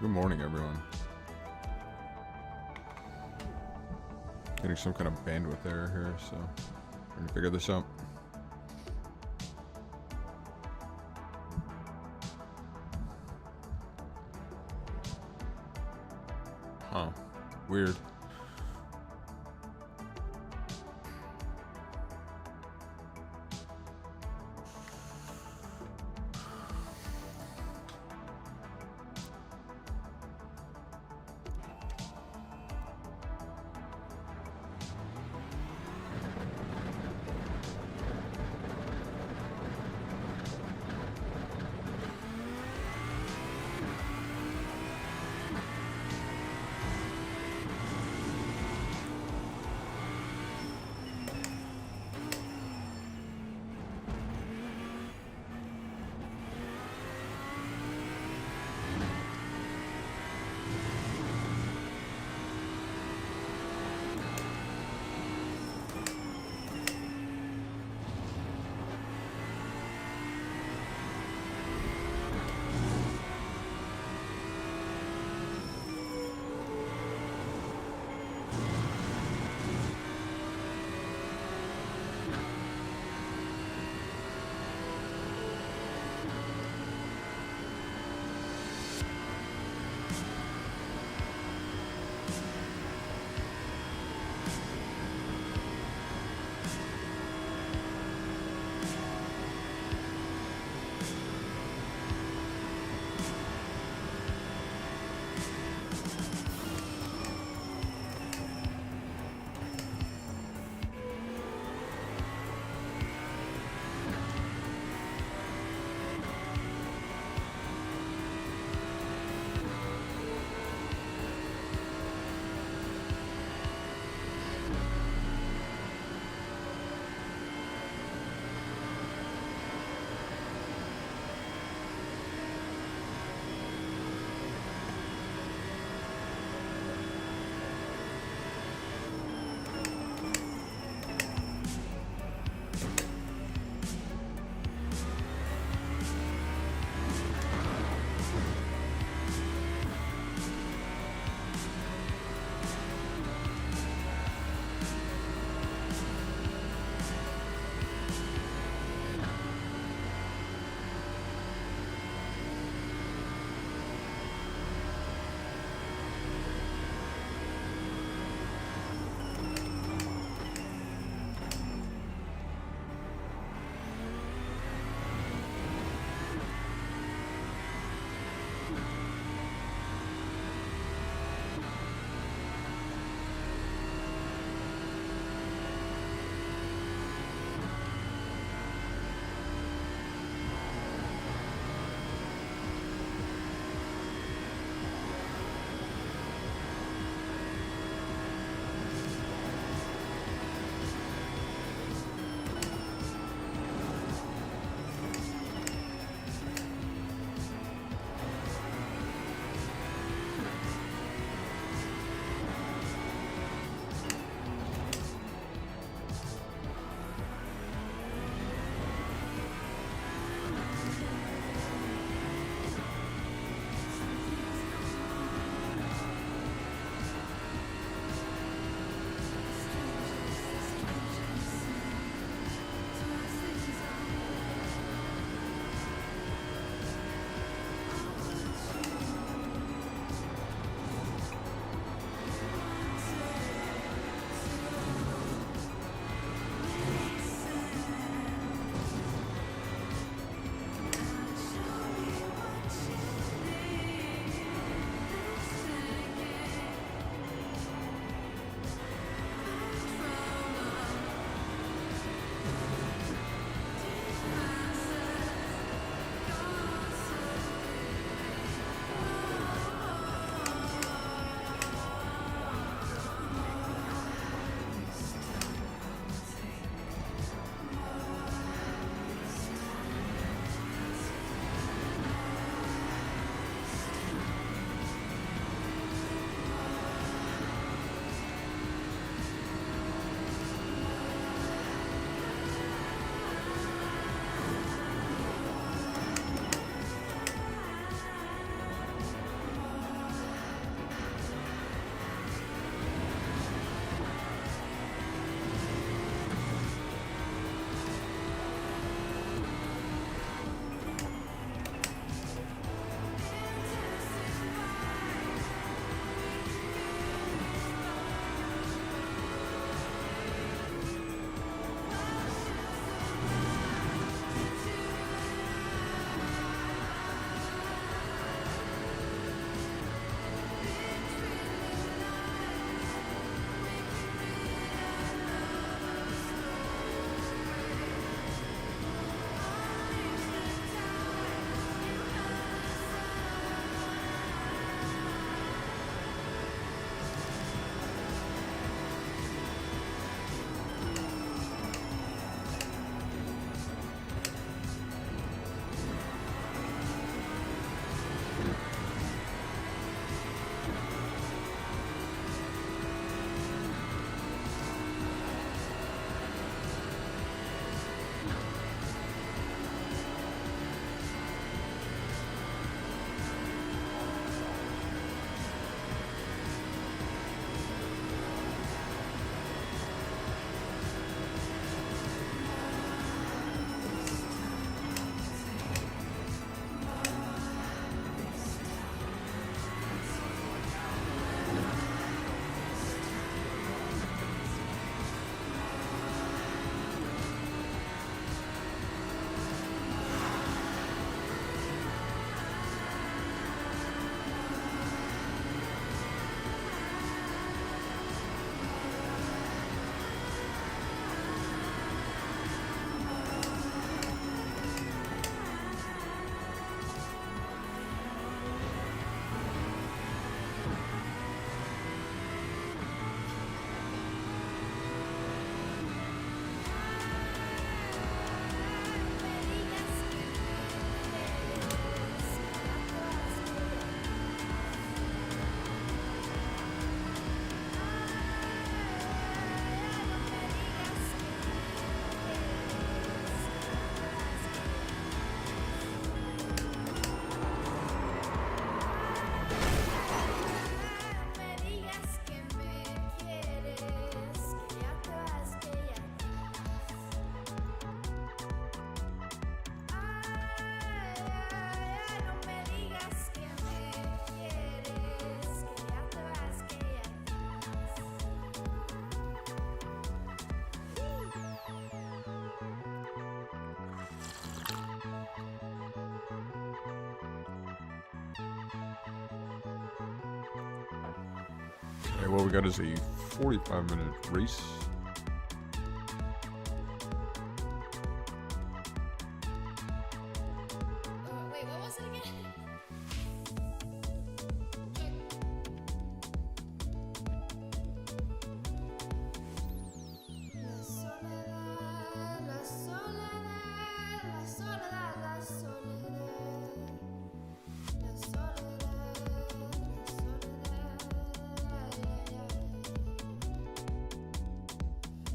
Good morning, everyone. Getting some kind of bandwidth error here, so we're gonna figure this out. Huh. Weird. Okay, what we got is a 45-minute race. Wait, what was it again? La soledad, la soledad, la soledad, la soledad. La soledad, la soledad, ay, ay, ay.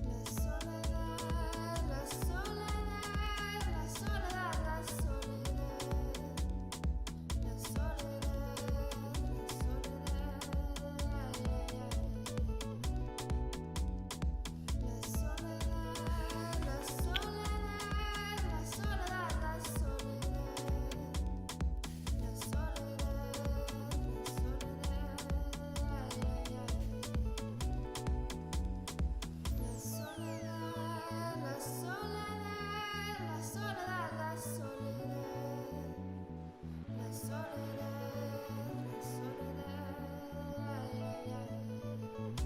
La soledad, la soledad, la soledad, la soledad. La soledad, la soledad, ay, ay, ay. La soledad, la soledad, la soledad, la soledad. La soledad, ay, ay, ay. La soledad, la soledad, la soledad, la soledad. La soledad, ay, ay, ay.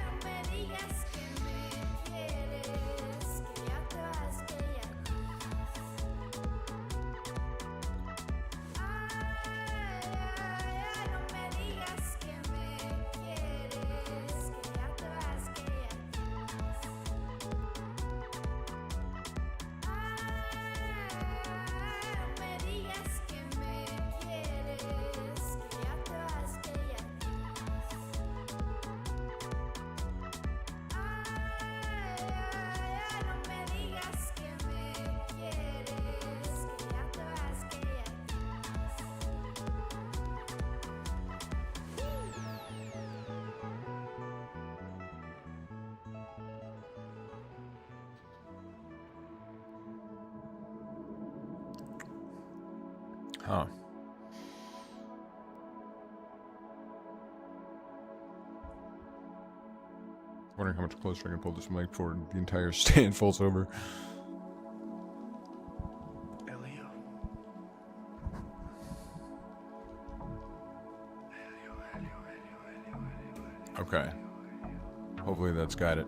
No me digas que me quieres, que ya te vas, que ya te vas. No me digas que me quieres, que ya te vas, que ya te vas. No me digas que me quieres, que ya te vas, que ya te vas. No me digas que me quieres, que ya te vas, que ya te Huh. Wondering how much closer I can pull this mic before the entire stand falls over. Okay. Hopefully that's got it.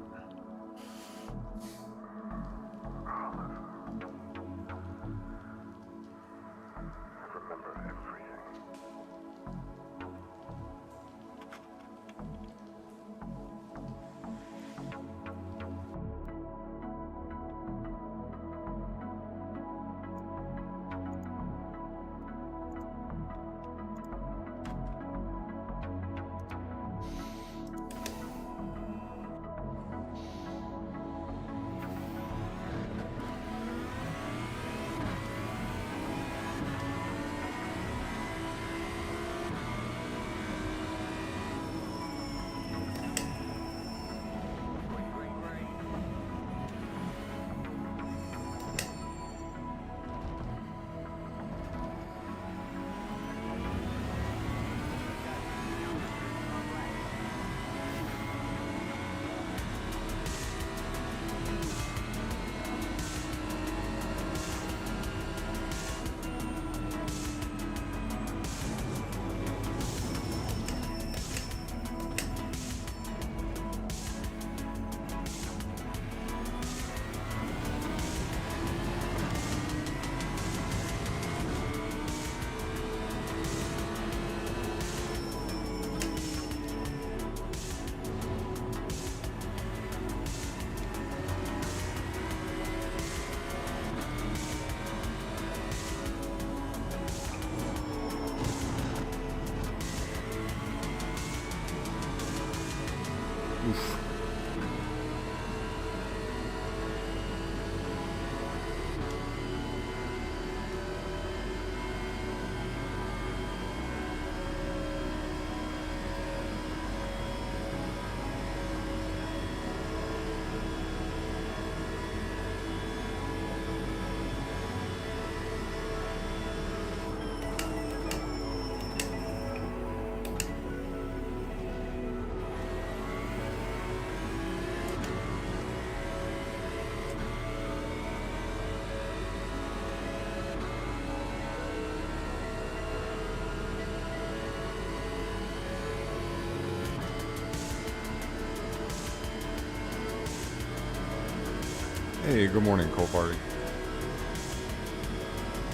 Hey, good morning, Cole Party.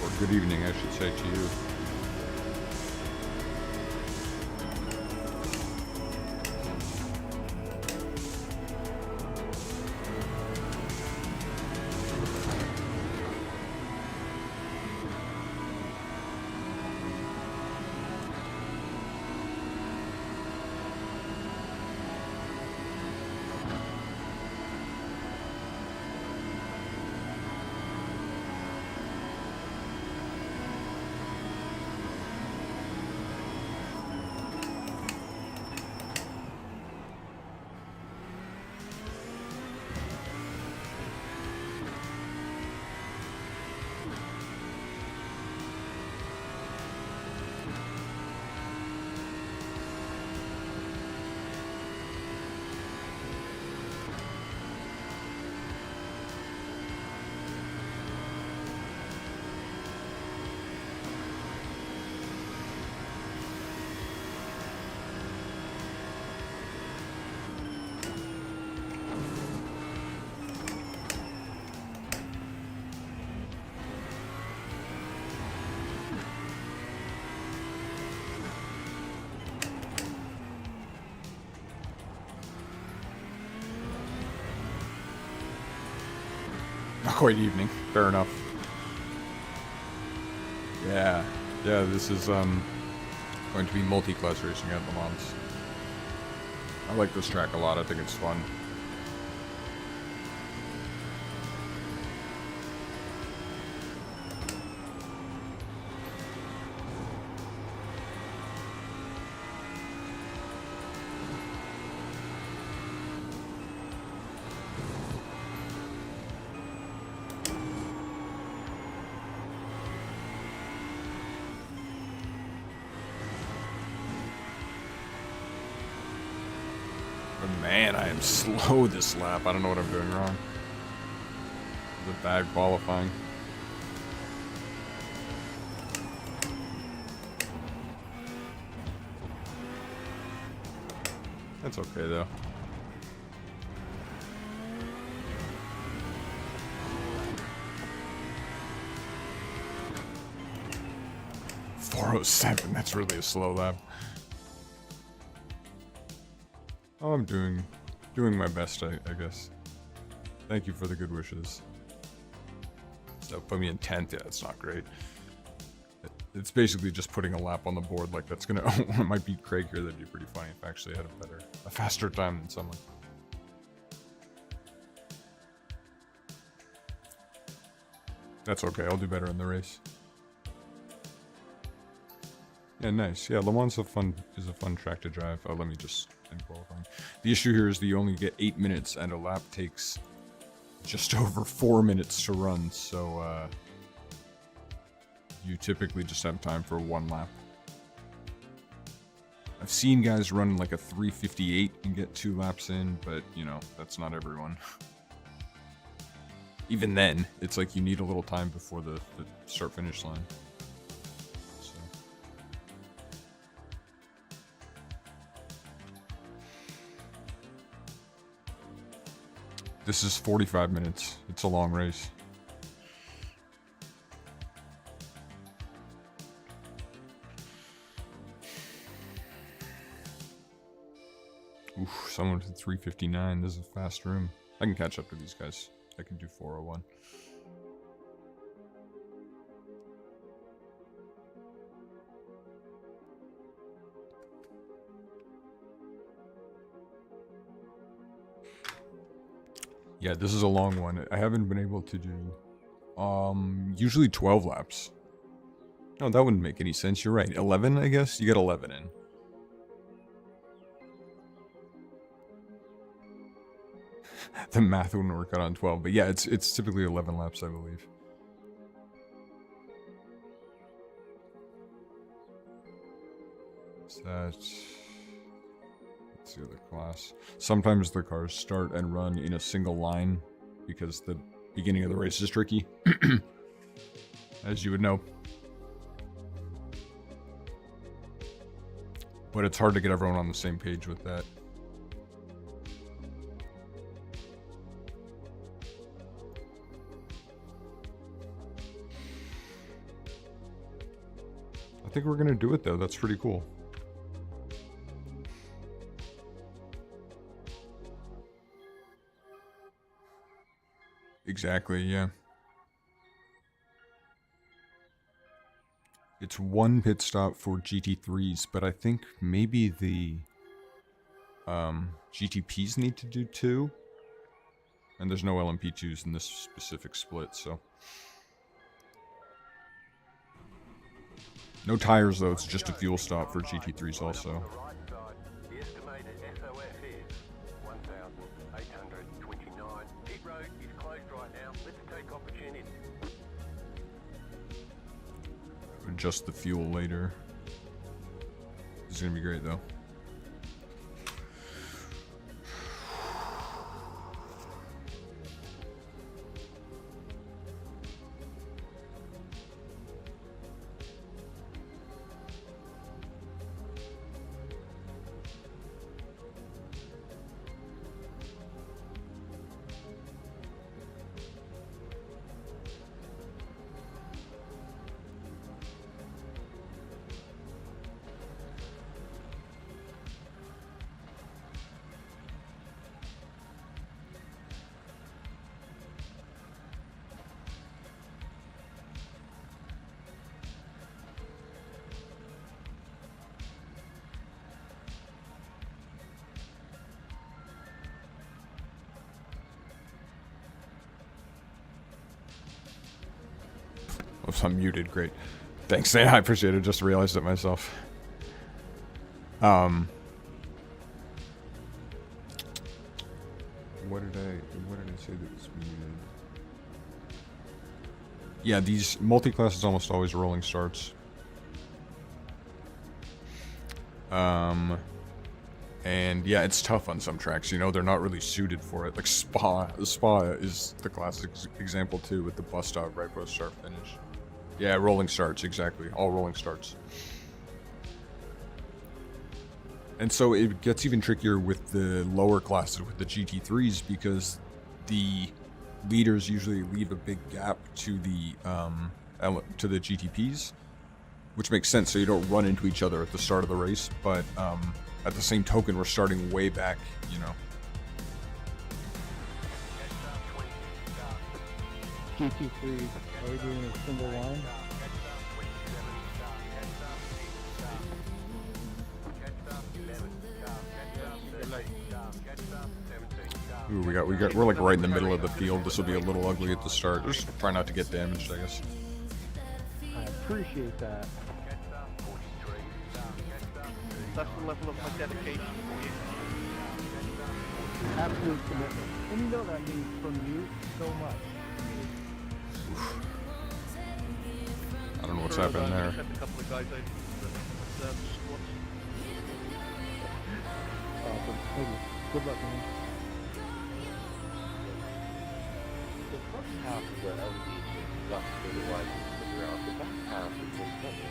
Or good evening, I should say to you. Not quite evening. Fair enough. Yeah. Yeah, this is going to be multi-class racing at Le Mans. I like this track a lot. I think it's fun. But man, I am slow this lap. I don't know what I'm doing wrong. The bad qualifying. That's okay though. .407, that's really a slow lap. Oh, I'm doing my best, I guess. Thank you for the good wishes. So put me in 10th. Yeah, it's not great. It's basically just putting a lap on the board. Like that's gonna. I might beat Craig here. That'd be pretty funny if I actually had a faster time than someone. That's okay. I'll do better in the race. Yeah, nice. Yeah, Le Mans is a fun track to drive. Let me just end qualifying. The issue here is that you only get 8 minutes, and a lap takes just over 4 minutes to run. So you typically just have time for one lap. I've seen guys run like a 3:58 and get 2 laps in, but you know that's not everyone. Even then, it's like you need a little time before the start-finish line. This is 45 minutes. It's a long race. Oof, someone did 3:59. This is a fast room. I can catch up to these guys. I can do 4:01. Yeah, this is a long one. I haven't been able to do usually 12 laps. No, that wouldn't make any sense. You're right. 11, I guess. You get 11 in. The math wouldn't work out on 12, but yeah, it's typically 11 laps, I believe. So that's the other class. Sometimes the cars start and run in a single line because the beginning of the race is tricky, as you would know. But it's hard to get everyone on the same page with that. think we're gonna do it though. That's pretty cool. Exactly, yeah. It's one pit stop for GT3s, but I think maybe the GTPs need to do 2. And there's no LMP2s in this specific split, so. No tires though, it's just a fuel stop for GT3s also. The estimated SOS is 1,829. Pit road is closed right now. Let's take opportunity. Adjust the fuel later. This is gonna be great though. Oops, I'm muted. Great. Thanks, Sam. I appreciate it. Just realized it myself. What did I say that was muted? Yeah, these multi-classes almost always rolling starts. And yeah, it's tough on some tracks, you know, they're not really suited for it. Like Spa is the classic example too, with the bus stop right post start finish. Yeah, rolling starts, exactly. All rolling starts. And so it gets even trickier with the lower classes, with the GT3s, because the leaders usually leave a big gap to the GTPs, which makes sense, so you don't run into each other at the start of the race. But at the same token, we're starting way back, you know. GT3, are we doing a single line? Ooh, we're like right in the middle of the field. This will be a little ugly at the start. Just try not to get damaged, I guess. I appreciate that. That's the level of my dedication for you. Absolute commitment. And you know that means from you so much. I don't know what's happening there. Sent a couple of guys over to the squads. Awesome. Thank you. Good luck, man. The front half of the LED is not really wide to figure out. The back half is just better.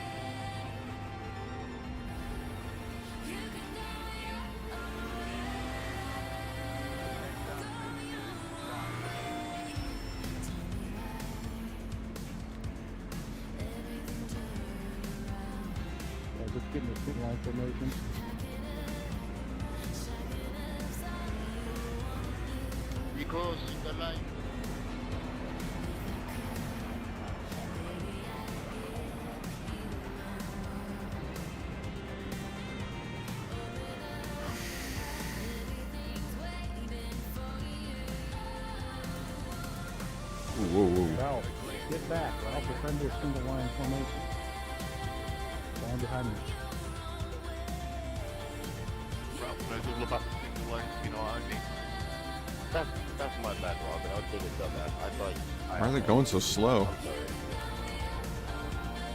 Just getting the pit line formation. Because the line. Whoa. Ralph, get back. Ralph, defend your single line formation. Line behind me. Ralph knows all about the single line, you know what I mean? That's my bad, Robin. I should have done that. I thought. Why are they going so slow? I'm sorry.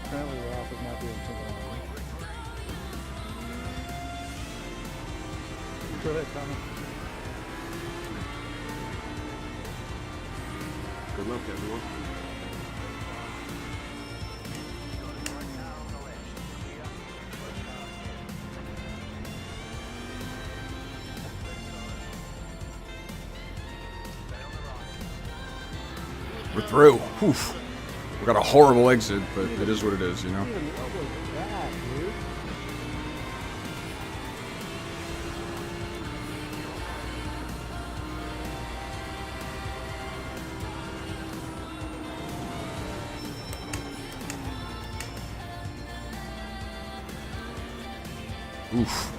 Apparently Ralph is not doing single line. Go ahead, Tommy. Good luck, everyone. We're through. Oof. We got a horrible exit, but it is what it is, you know? Dude, what was that, dude? Oof.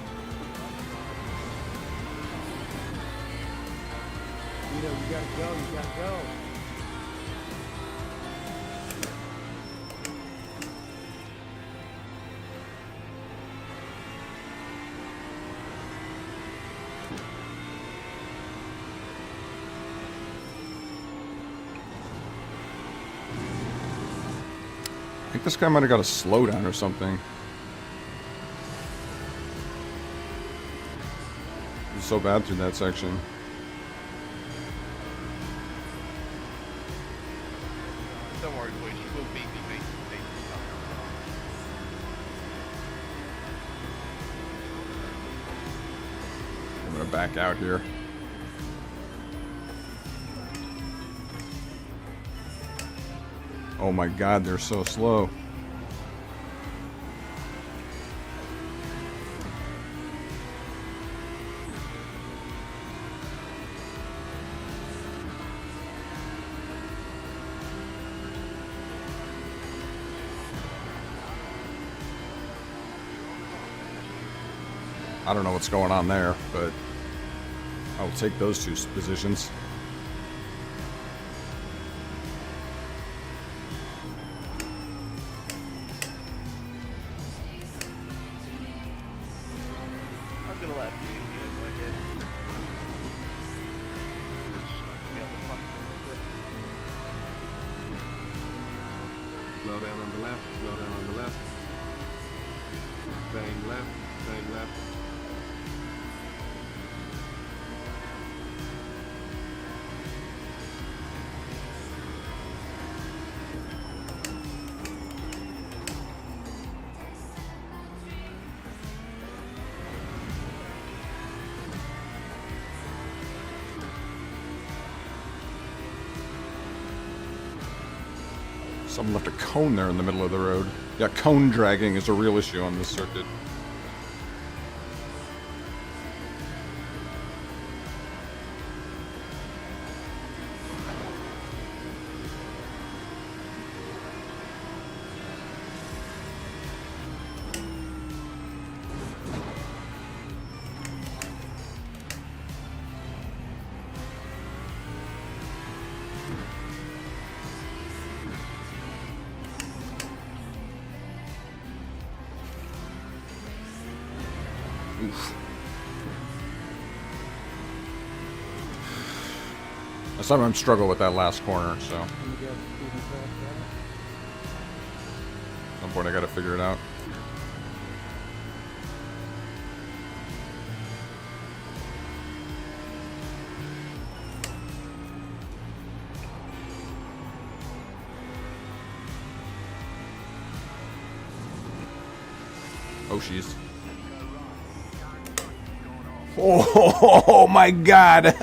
You gotta go, you gotta go. I think this guy might have got a slowdown or something. He's so bad through that section. Don't worry, boys. You will beat me, mate. I'm gonna back out here. Oh my god, they're so slow. I don't know what's going on there, but I will take those two positions. I'm gonna let you get my head. Slow down on the left, slow down on the left. Bang left, bang left. Someone left a cone there in the middle of the road. Yeah, cone dragging is a real issue on this circuit. Oof. I sometimes struggle with that last corner, so at And you got Stephen Sarthe. some point I gotta figure it out. Oh, she's. Oh my god!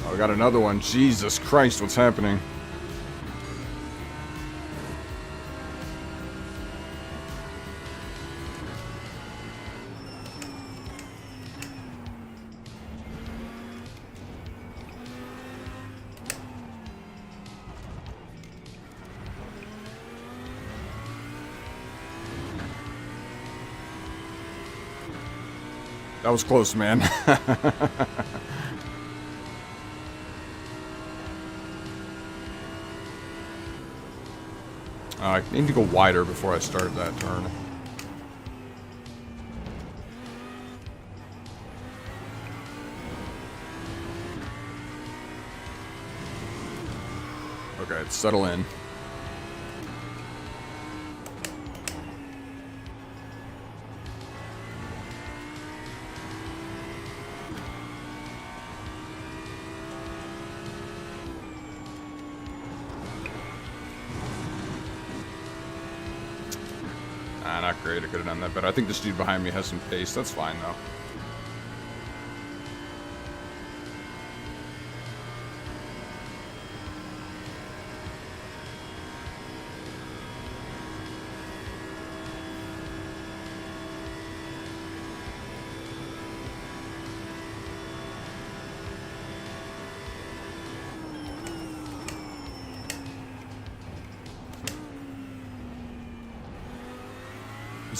Oh, we got another one. Jesus Christ, what's happening? That was close, man. I need to go wider before I start that turn. Okay, let's settle in. Not great. I could have done that better. I think this dude behind me has some pace. That's fine, though.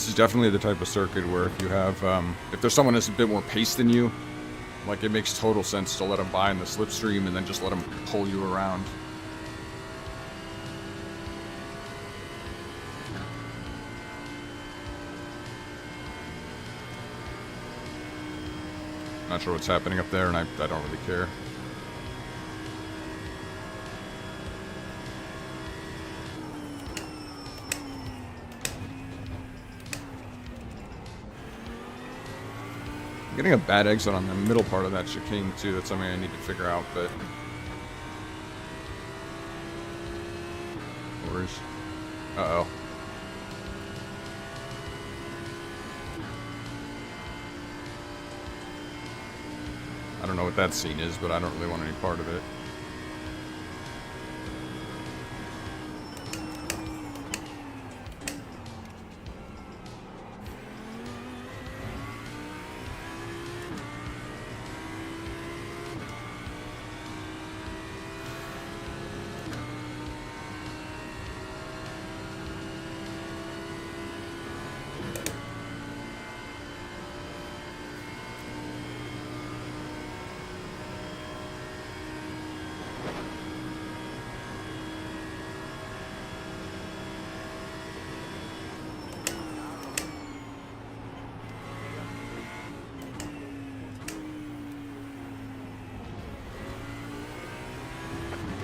This is definitely the type of circuit where if you have, if there's someone that's a bit more pace than you, like it makes total sense to let them buy in the slipstream and then just let them pull you around. Not sure what's happening up there, and I don't really care. I'm getting a bad exit on the middle part of that chicane too. That's something I need to figure out, but... Where's... Uh-oh. I don't know what that scene is, but I don't really want any part of it.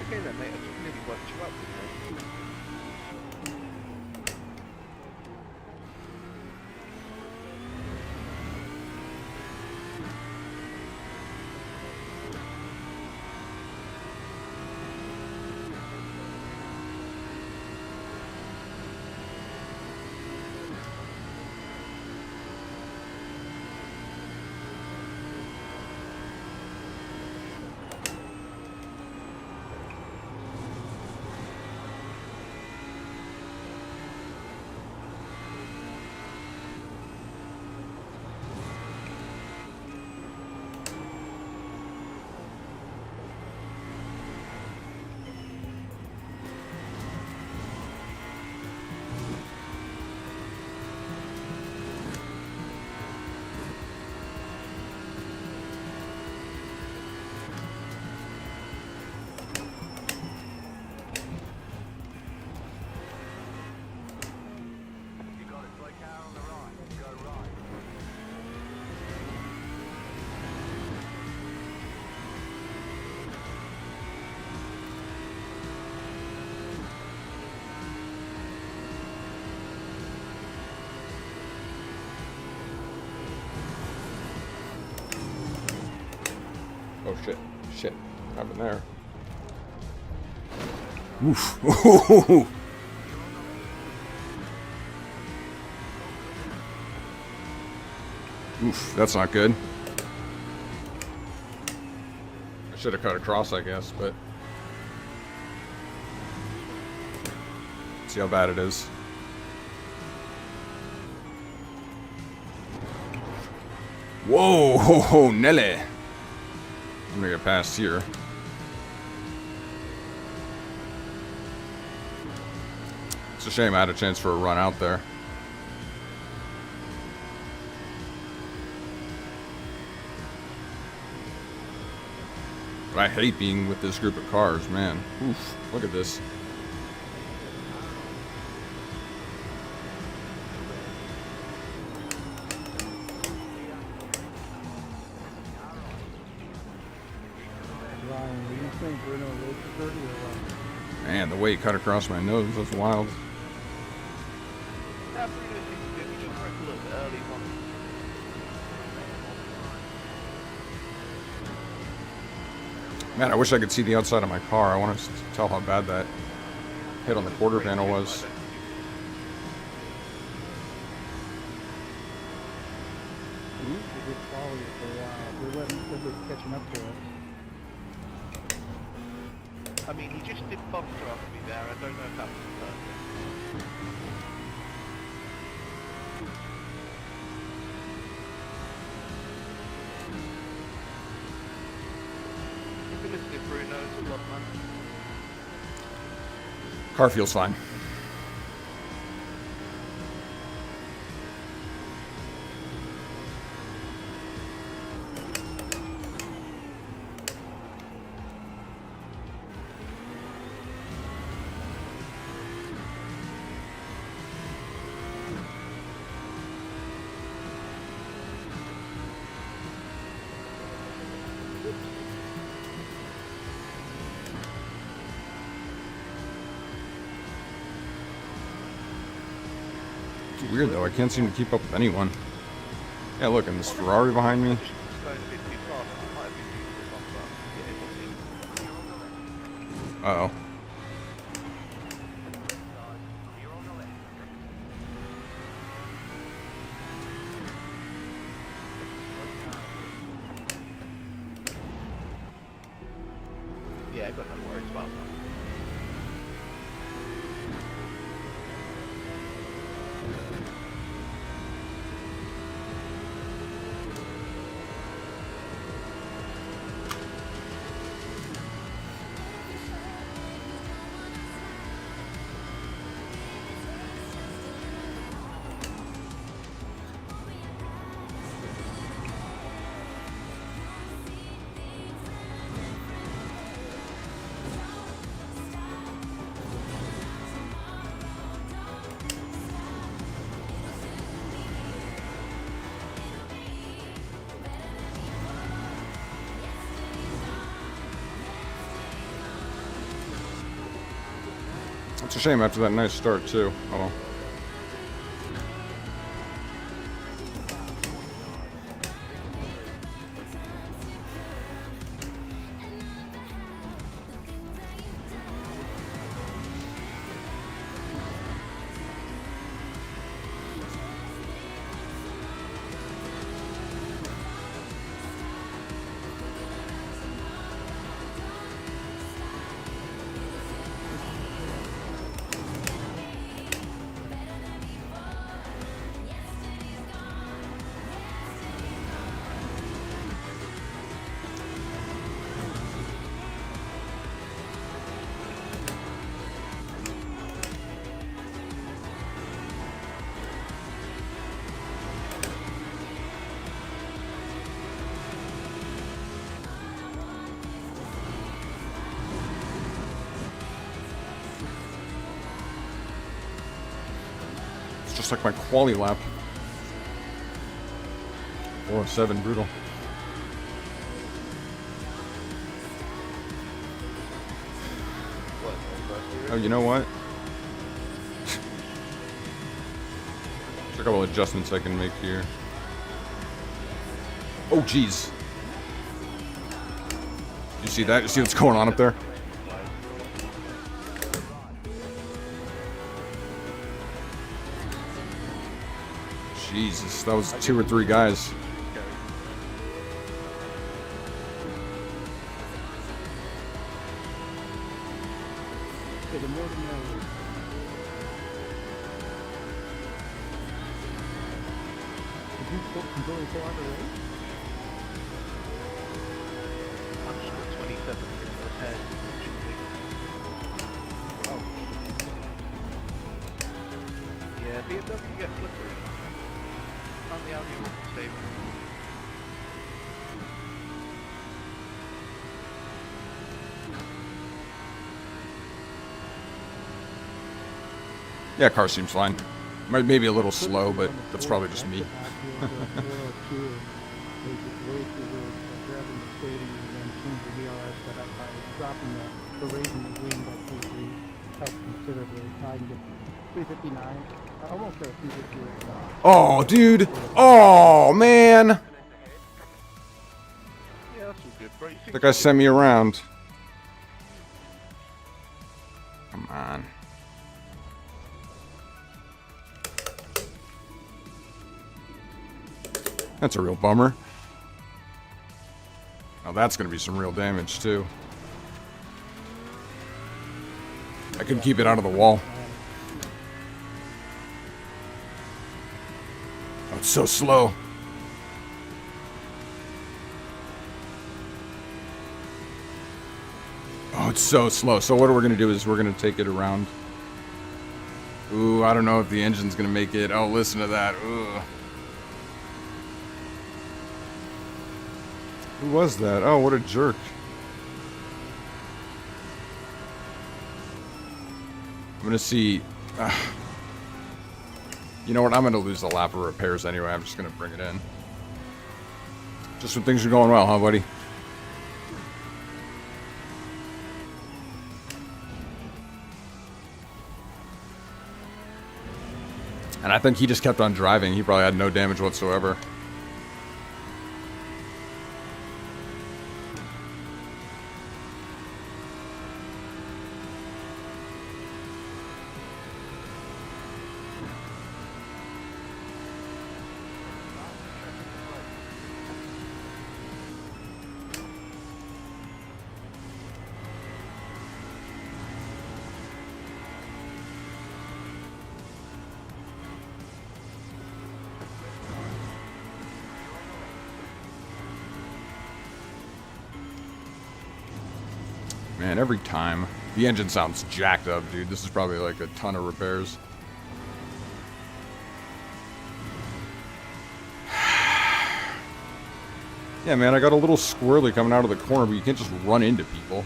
Okay then, mate. I just nearly worked you up, didn't I? You got it, take out on the right. Go right. Oh shit. Shit. What happened there? Oof. Oof, that's not good. I should have cut across, I guess, but... See how bad it is. Whoa, ho, ho, Nelly. I'm gonna get past here. It's a shame I had a chance for a run out there. But I hate being with this group of cars, man. Oof, look at this. Ryan, do you think we're gonna race the 30 or what? Man, the way it cut across my nose, that's wild. That's really the thing to do. We just wreck a little bit early one. Man, I wish I could see the outside of my car. I want to tell how bad that hit on the quarter panel was. We used to just follow you for a while. We're just catching up to us. I mean, he just did bump draft me there. I don't know if that was perfect. You can listen to Bruno, it's a lot, man. Car feels fine. weird though. I can't seem to keep up with anyone. Yeah, look, and this Ferrari behind me. Just going a bit too fast. I might have been using the bumper. Yeah, Uh oh. Yeah, I got no worries about that. It's a shame after that nice start too. Oh well. Just like my quali lap. 407, brutal. What? Oh, you know what? There's a couple adjustments I can make here. Oh, jeez. You see that? You see what's going on up there? Jesus, that was 2 or 3 guys. Okay, the more the merrier. Did you enjoy the Florida race? I'm just at 27 ahead. Oh, Yeah, BMW get slippery. On the Audi wasn't stable. Yeah, car seems fine. Maybe a little slow, but that's probably just me. The raising the wing by 3 helped considerably. I can get 359. I won't go 358. Oh, dude. Oh, man. Yeah, that's all good, bro. You think That guy sent me around. Come on. That's a real bummer. Now that's going to be some real damage, too. I could keep it out of the wall. Oh, it's so slow. Oh, it's so slow. So what we're going to do is we're going to take it around. Ooh, I don't know if the engine's going to make it. Oh, listen to that. Ooh. Who was that? Oh, what a jerk. I'm going to see... you know what? I'm going to lose the lap of repairs anyway. I'm just going to bring it in. Just when things are going well, huh, buddy? And I think he just kept on driving. He probably had no damage whatsoever. Man, every time. The engine sounds jacked up, dude. This is probably like a ton of repairs. Yeah, man, I got a little squirrely coming out of the corner, but you can't just run into people.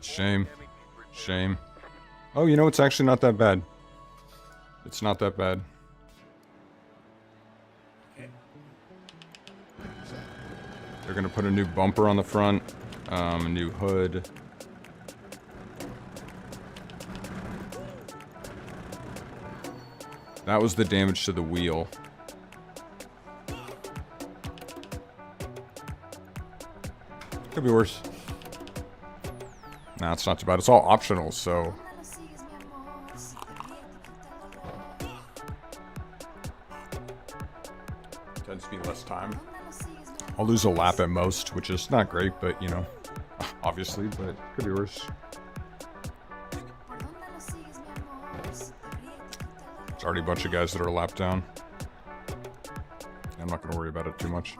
Shame. Shame. Oh, you know, it's actually not that bad. It's not that bad. They're gonna put a new bumper on the front, a new hood. That was the damage to the wheel. Could be worse. Nah, it's not too bad. It's all optional, so... 10 speed less time. I'll lose a lap at most, which is not great, but, you know, obviously, but it could be worse. There's already a bunch of guys that are a lap down. I'm not going to worry about it too much.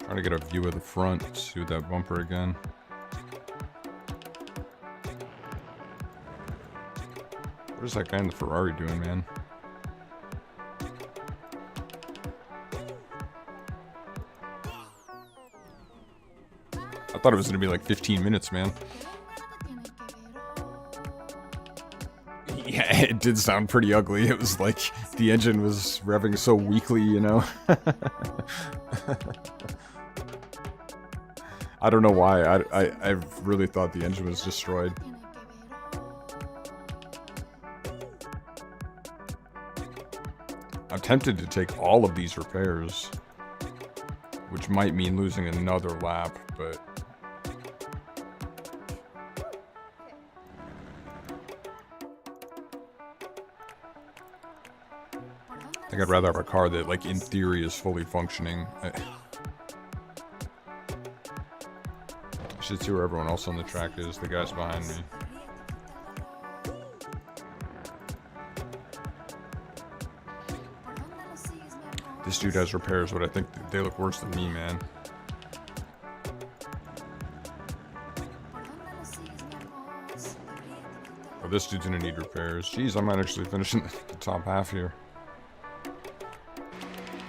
Trying to get a view of the front, see with that bumper again. What is that guy in the Ferrari doing, man? I thought it was going to be like 15 minutes, man. Yeah, it did sound pretty ugly. It was like the engine was revving so weakly, you know? I don't know why. I really thought the engine was destroyed. I'm tempted to take all of these repairs, which might mean losing another lap, but... I think I'd rather have a car that, like, in theory is fully functioning. I should see where everyone else on the track is. The guys behind me. This dude has repairs, but I think they look worse than me, man. Oh, this dude's gonna need repairs. Jeez, I might actually finish in the top half here.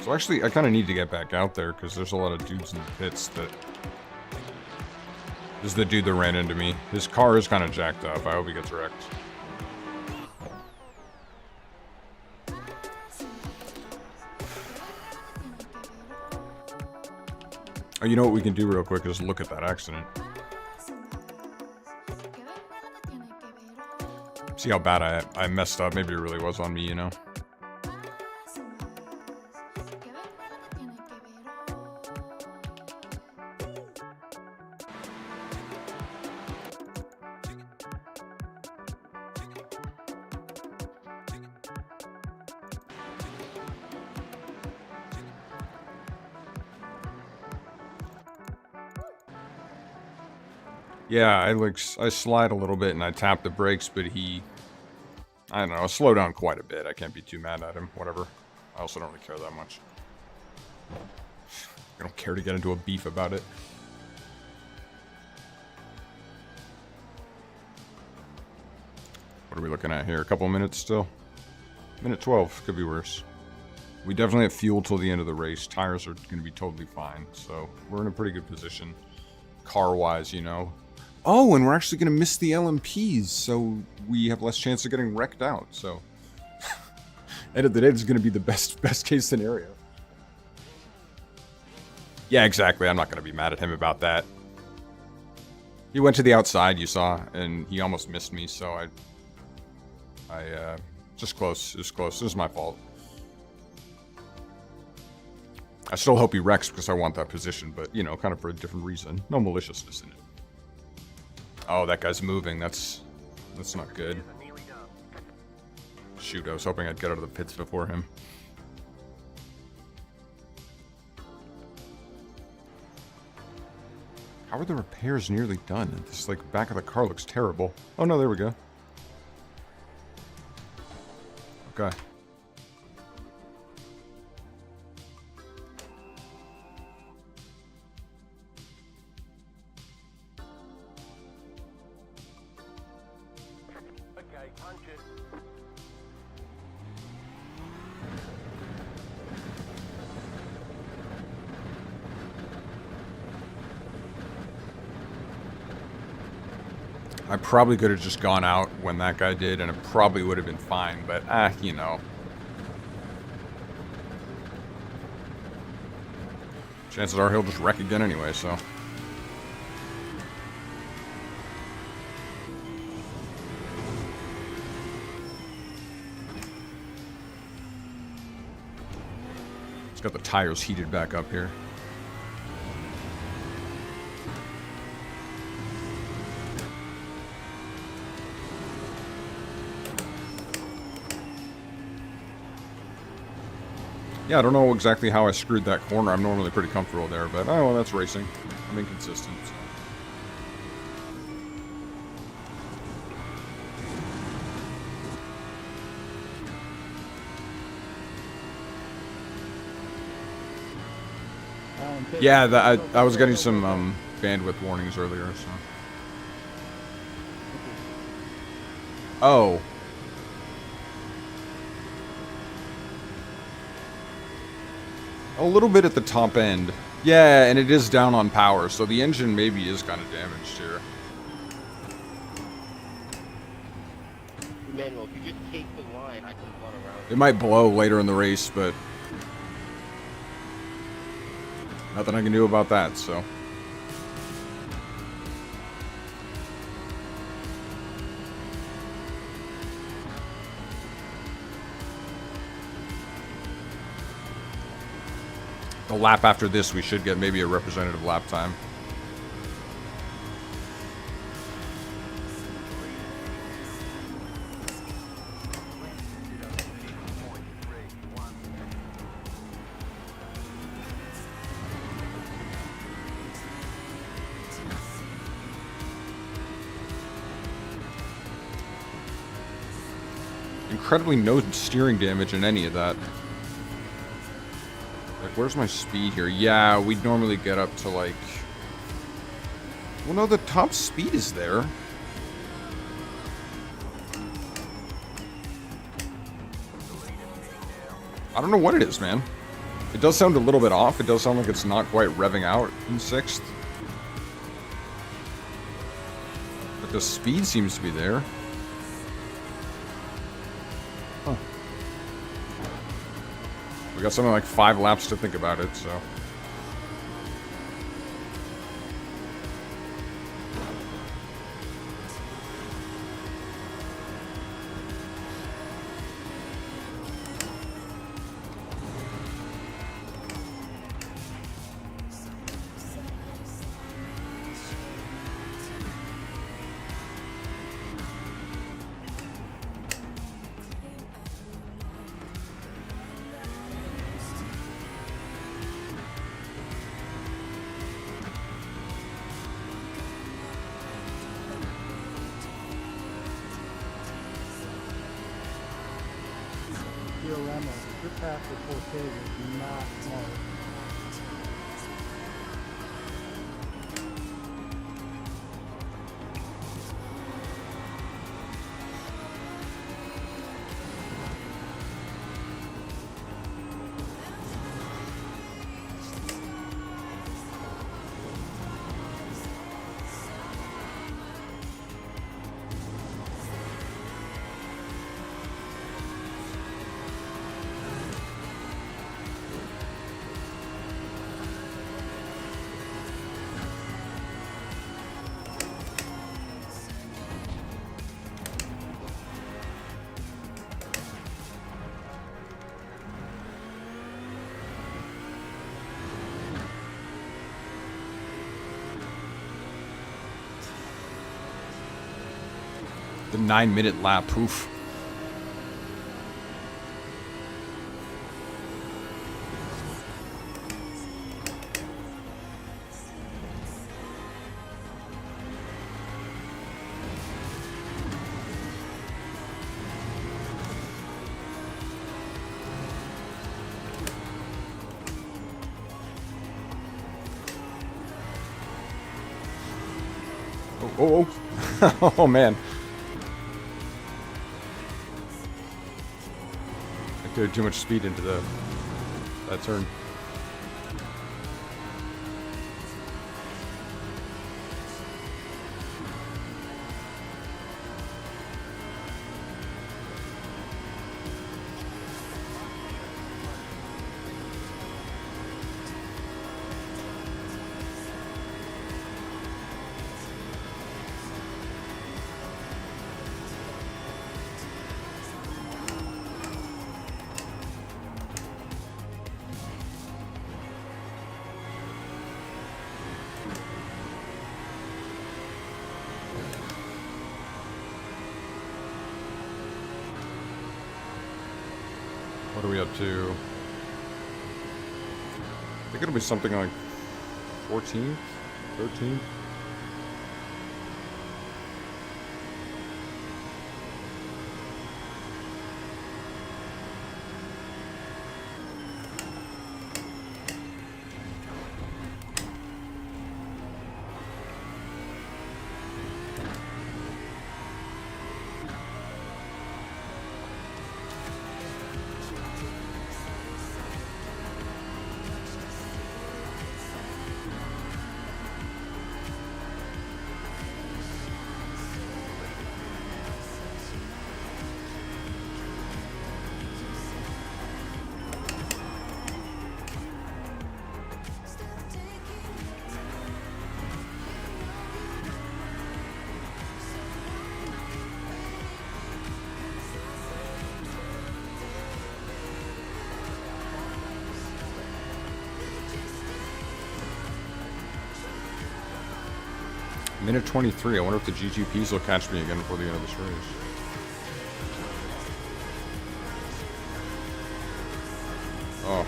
So actually, I kind of need to get back out there, because there's a lot of dudes in the pits that... This is the dude that ran into me. His car is kind of jacked up. I hope he gets wrecked. Oh, you know what we can do real quick is look at that accident. See how bad I messed up. Maybe it really was on me, you know? Yeah, I slide a little bit and I tap the brakes, but I don't know, I slow down quite a bit. I can't be too mad at him, whatever. I also don't really care that much. I don't care to get into a beef about it. What are we looking at here? A couple minutes still? Minute 12. Could be worse. We definitely have fuel till the end of the race. Tires are going to be totally fine. So we're in a pretty good position. Car-wise, you know. Oh, and we're actually going to miss the LMPs. So we have less chance of getting wrecked out. So end of the day, this is going to be the best case scenario. Yeah, exactly. I'm not going to be mad at him about that. He went to the outside, you saw, and he almost missed me. So I just close. It was close. It was my fault. I still hope he wrecks because I want that position, but, you know, kind of for a different reason. No maliciousness in it. Oh, that guy's moving. That's not good. Shoot, I was hoping I'd get out of the pits before him. How are the repairs nearly done? This, like, back of the car looks terrible. Oh, no, there we go. Okay. Okay, punch it. I probably could have just gone out when that guy did, and it probably would have been fine, but, you know. Chances are he'll just wreck again anyway, so. It's got the tires heated back up here. Yeah, I don't know exactly how I screwed that corner. I'm normally pretty comfortable there, but oh, well, that's racing. I'm inconsistent. So. Yeah, I was getting some bandwidth warnings earlier. So. Oh. A little bit at the top end. Yeah, and it is down on power, so the engine maybe is kind of damaged here. Manuel, if you just take the line, I can run around. It might blow later in the race, but nothing I can do about that, so. The lap after this, we should get maybe a representative lap time. Incredibly no steering damage in any of that. Like, where's my speed here? Yeah, we'd normally get up to, like... Well, no, the top speed is there. I don't know what it is, man. It does sound a little bit off. It does sound like it's not quite revving out in 6th. But the speed seems to be there. Huh. We got something like 5 laps to think about it, so. Your path to 4K was not smart. The 9-minute lap. Oof. Oh, oh. Oh, man. I carried too much speed into that turn. What are we up to? I think it'll be something like 14, 13. Minute 23. I wonder if the GGPs will catch me again before the end of this race. Oh.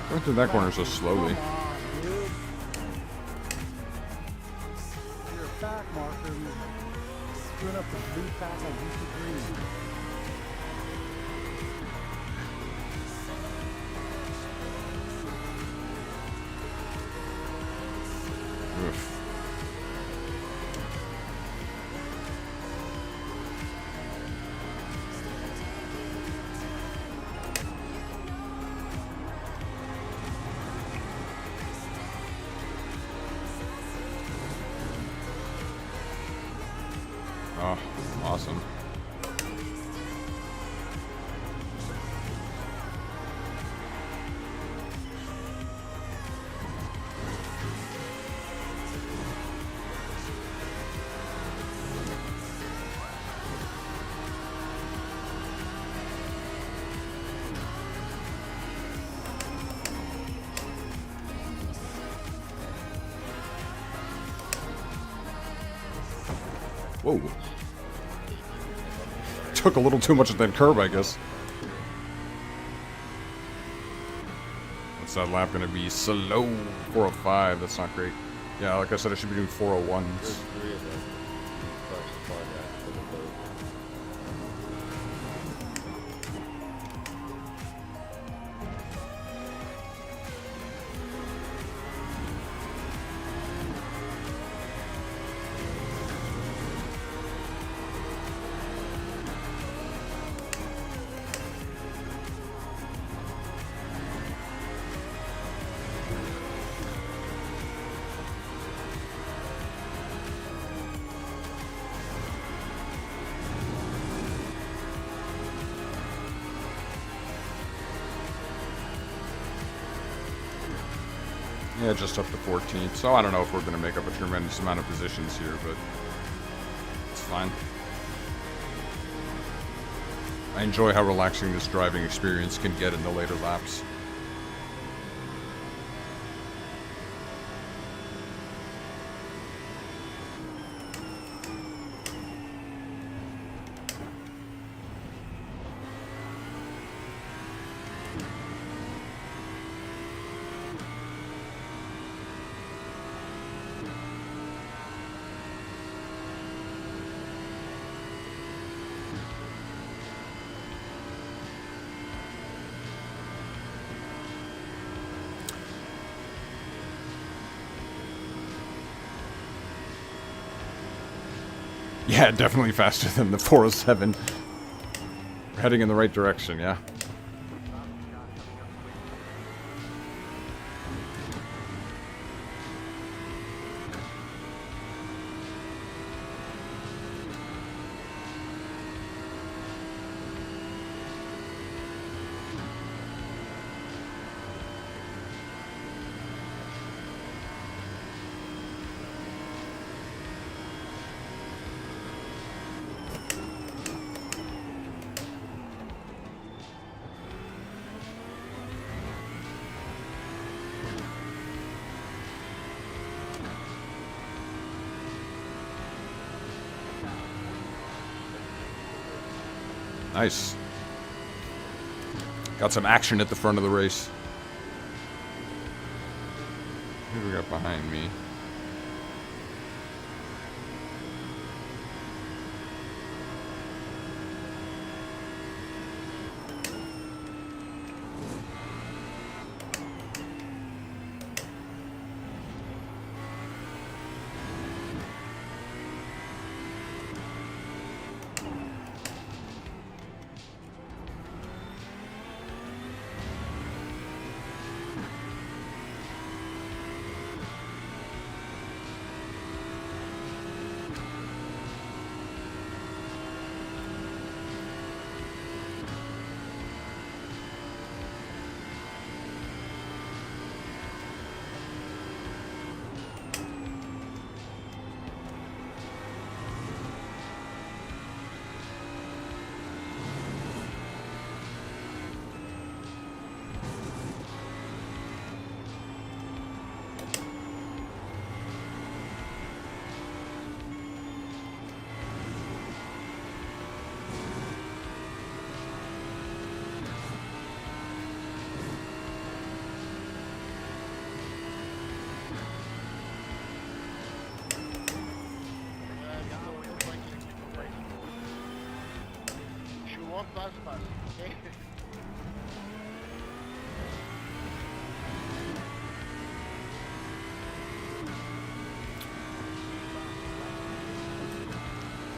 Going through that corner so slowly. Come on, dude. You're a back marker. Screwing up the blue pack on GT3. Oof. Oh, awesome. Whoa. Took a little too much of that curb, I guess. What's that lap gonna be? Slow 405. That's not great. Yeah, like I said, I should be doing 401s. There's 3 of them. First spot after the boat. Yeah, just up to 14th. So I don't know if we're going to make up a tremendous amount of positions here, but it's fine. I enjoy how relaxing this driving experience can get in the later laps. Yeah, definitely faster than the 407. We're heading in the right direction, yeah. Nice. Got some action at the front of the race. Who do we got behind me?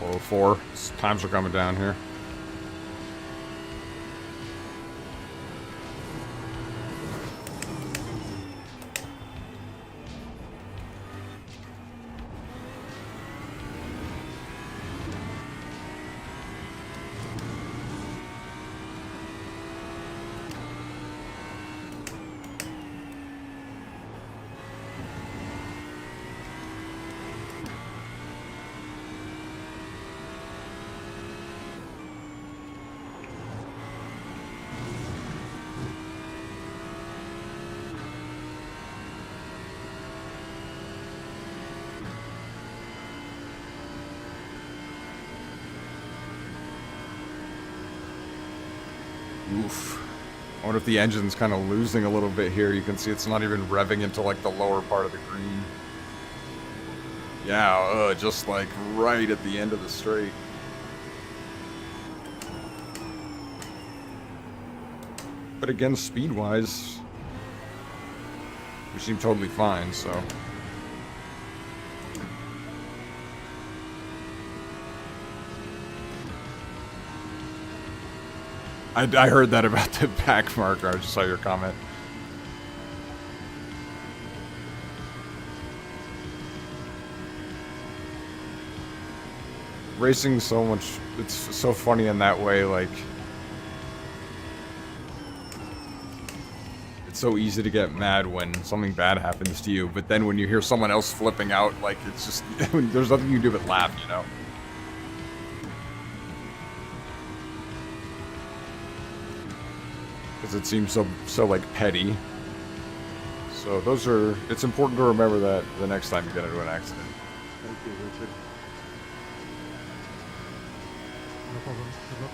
Oh, 4. Times are coming down here. Oof. I wonder if the engine's kind of losing a little bit here. You can see it's not even revving into like the lower part of the green. Yeah, just like right at the end of the straight. But again, speed-wise, we seem totally fine, so... I heard that about the back marker. I just saw your comment. Racing's so much... It's so funny in that way, like... It's so easy to get mad when something bad happens to you, but then when you hear someone else flipping out, like, it's just... There's nothing you can do but laugh, you know? because it seems so like petty. So those are. It's important to remember that the next time you get into an accident. Thank you, Richard. No problem. Good luck.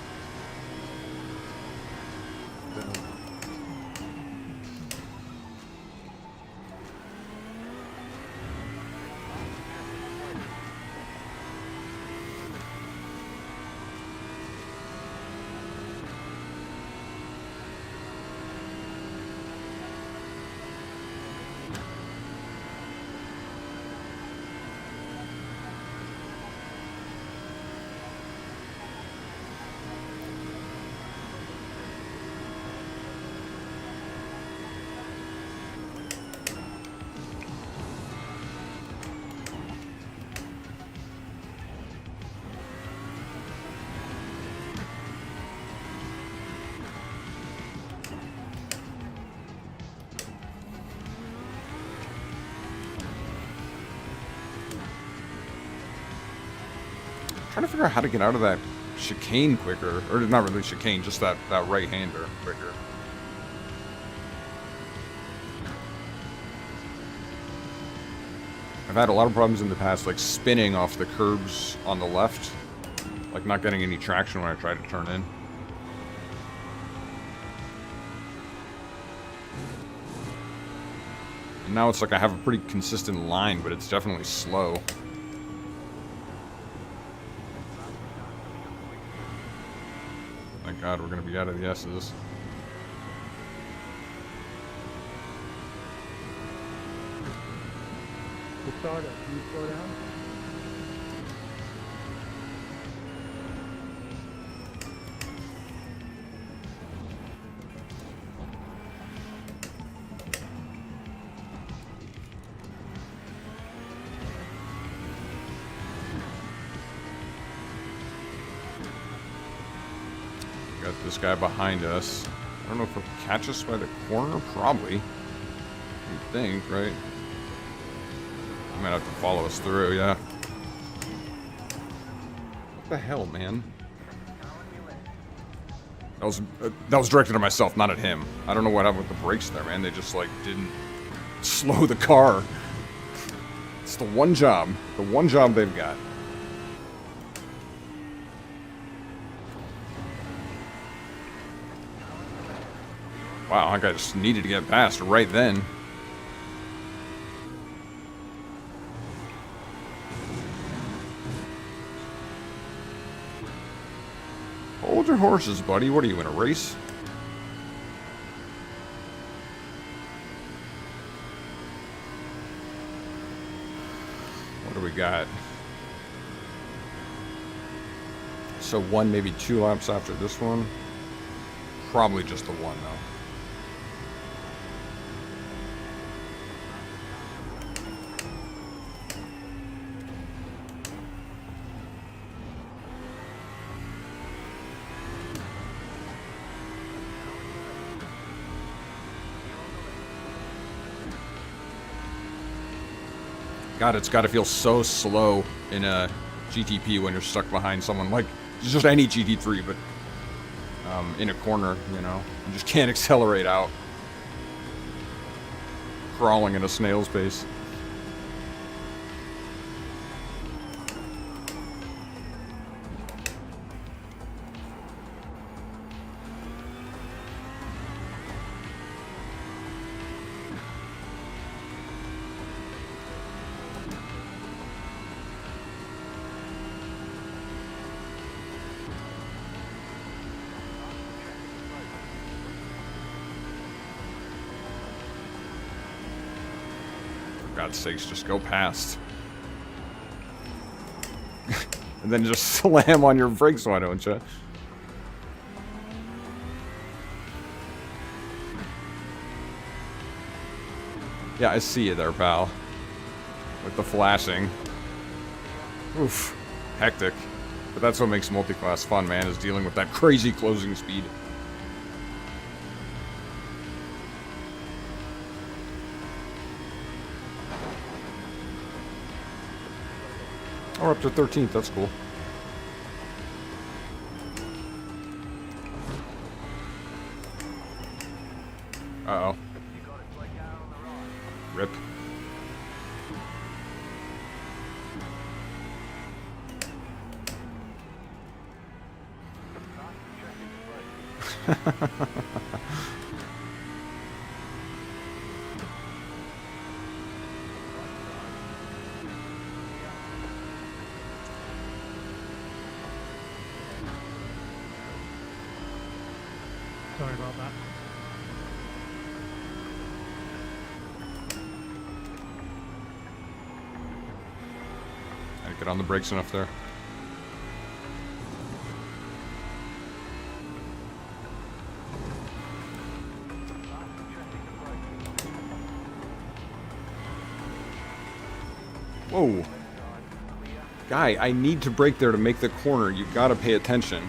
Trying to figure out how to get out of that chicane quicker, or not really chicane, just that right-hander quicker. I've had a lot of problems in the past, like spinning off the curbs on the left, like not getting any traction when I try to turn in. And now it's like I have a pretty consistent line, but it's definitely slow. Thank God we're going to be out of the S's. To start it, can you slow down? Got this guy behind us. I don't know if he'll catch us by the corner. Probably. You'd think, right? He might have to follow us through, yeah. What the hell, man? That was directed at myself, not at him. I don't know what happened with the brakes there, man. They just, like, didn't slow the car. It's the one job they've got. Wow, that guy just needed to get past right then. Hold your horses, buddy. What are you, in a race? What do we got? So one, maybe 2 laps after this one. Probably just the one, though. God, it's got to feel so slow in a GTP when you're stuck behind someone, like just any GT3, but in a corner, you know, you just can't accelerate out, crawling at a snail's pace. For God's sakes, just go past. And then just slam on your brakes, why don't you? Yeah, I see you there, pal. With the flashing. Oof. Hectic. But that's what makes multi-class fun, man, is dealing with that crazy closing speed. Oh, we're up to 13th, that's cool. Uh-oh. You got it, take out on the right. Rip. Sorry about that. I get on the brakes enough there. Whoa. Guy, I need to brake there to make the corner. You gotta pay attention.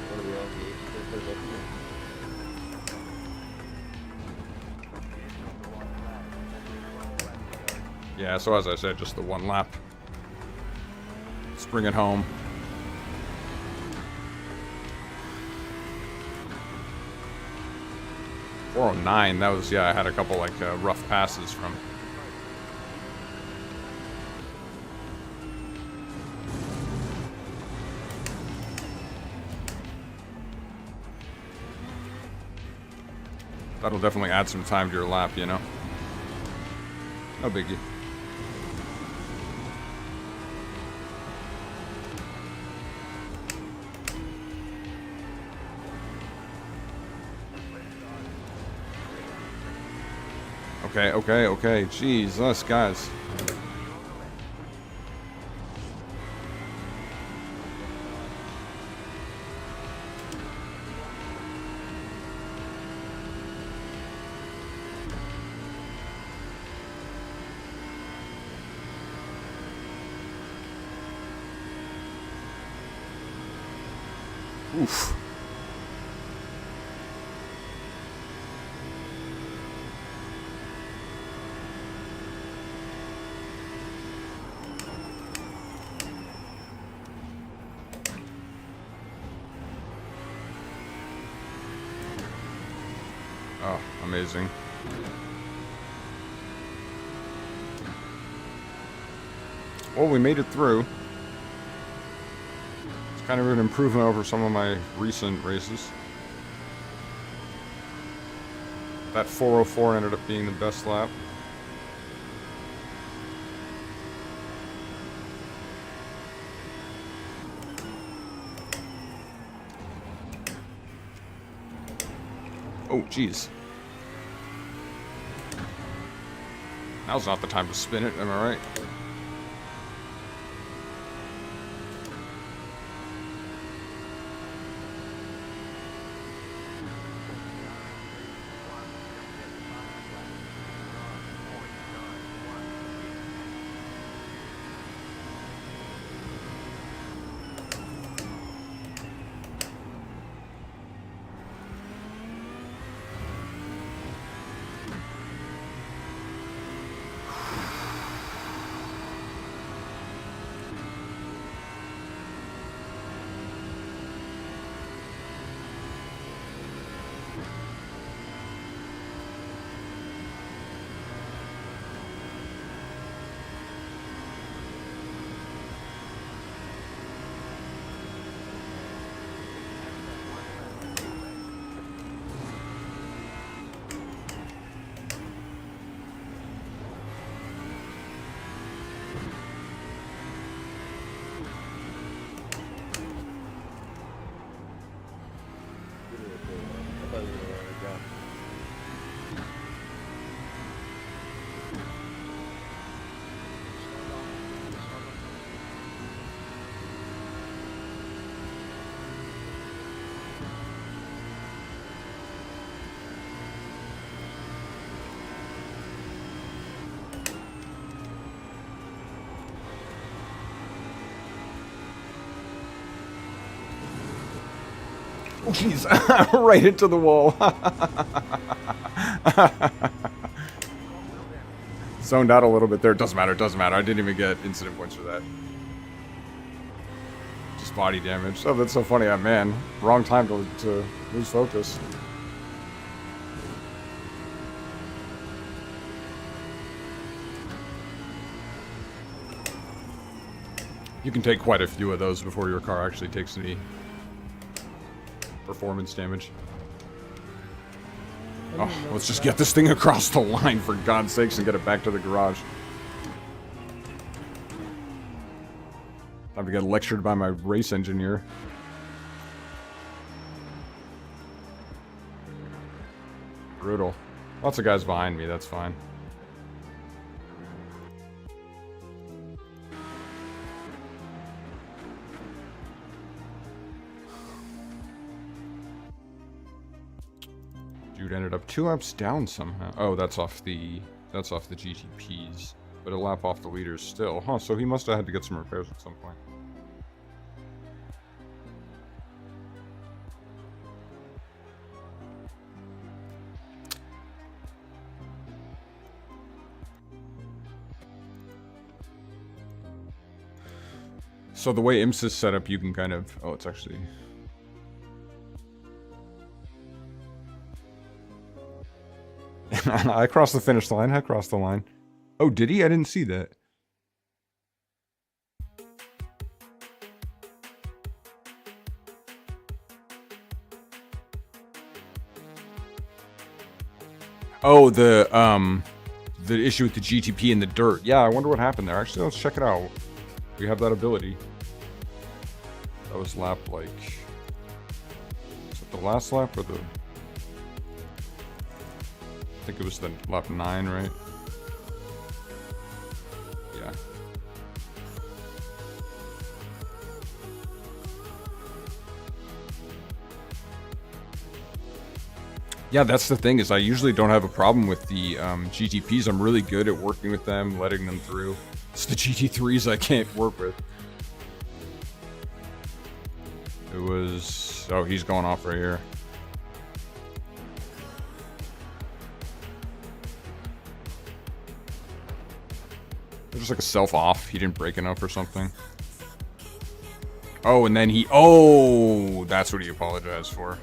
What are we on the Yeah, so as I said, just the one lap. Let's bring it home. .409, that was, yeah, I had a couple, like, rough passes from... That'll definitely add some time to your lap, you know? No biggie. Okay. Jesus, guys. Oof. Oh, amazing. Well, we made it through. It's kind of an improvement over some of my recent races. That 404 ended up being the best lap. Oh, jeez. Now's not the time to spin it, am I right? Oh, jeez. Right into the wall. Zoned out a little bit there. Doesn't matter. I didn't even get incident points for that. body damage. Oh, that's so funny. Man, wrong time to lose focus. You can take quite a few of those before your car actually takes any performance damage. Oh, let's just get this thing across the line for God's sakes and get it back to the garage. Time to get lectured by my race engineer. Brutal. Lots of guys behind me, that's fine. Dude ended up 2 laps down somehow. Oh, that's off the GTPs. But a lap off the leaders still. Huh, so he must have had to get some repairs at some point. So the way IMSA is set up, you can kind of... Oh, it's actually... I crossed the finish line. I crossed the line. Oh, did he? I didn't see that. Oh, the issue with the GTP in the dirt. Yeah, I wonder what happened there. Actually, let's check it out. We have that ability. That was lap, like... Is it the last lap or the... I think it was the lap 9, right? Yeah. Yeah, that's the thing, is I usually don't have a problem with the GTPs. I'm really good at working with them, letting them through. It's the GT3s I can't work with. It was... Oh, he's going off right here. Just like a self-off. He didn't break enough or something. Oh, and then he... Oh! That's what he apologized for.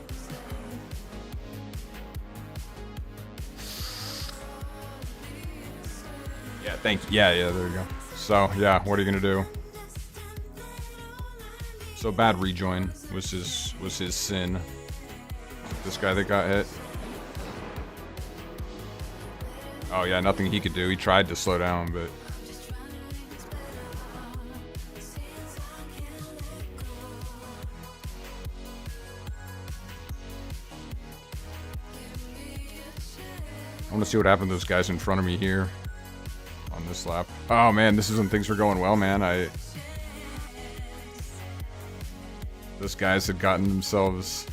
Yeah, thank you. Yeah, there you go. So, yeah, what are you gonna do? So, bad rejoin was his sin. This guy that got hit. Oh, yeah, nothing he could do. He tried to slow down, but... I want to see what happened to those guys in front of me here on this lap. Oh man, this isn't things were going well, man. Those guys had gotten themselves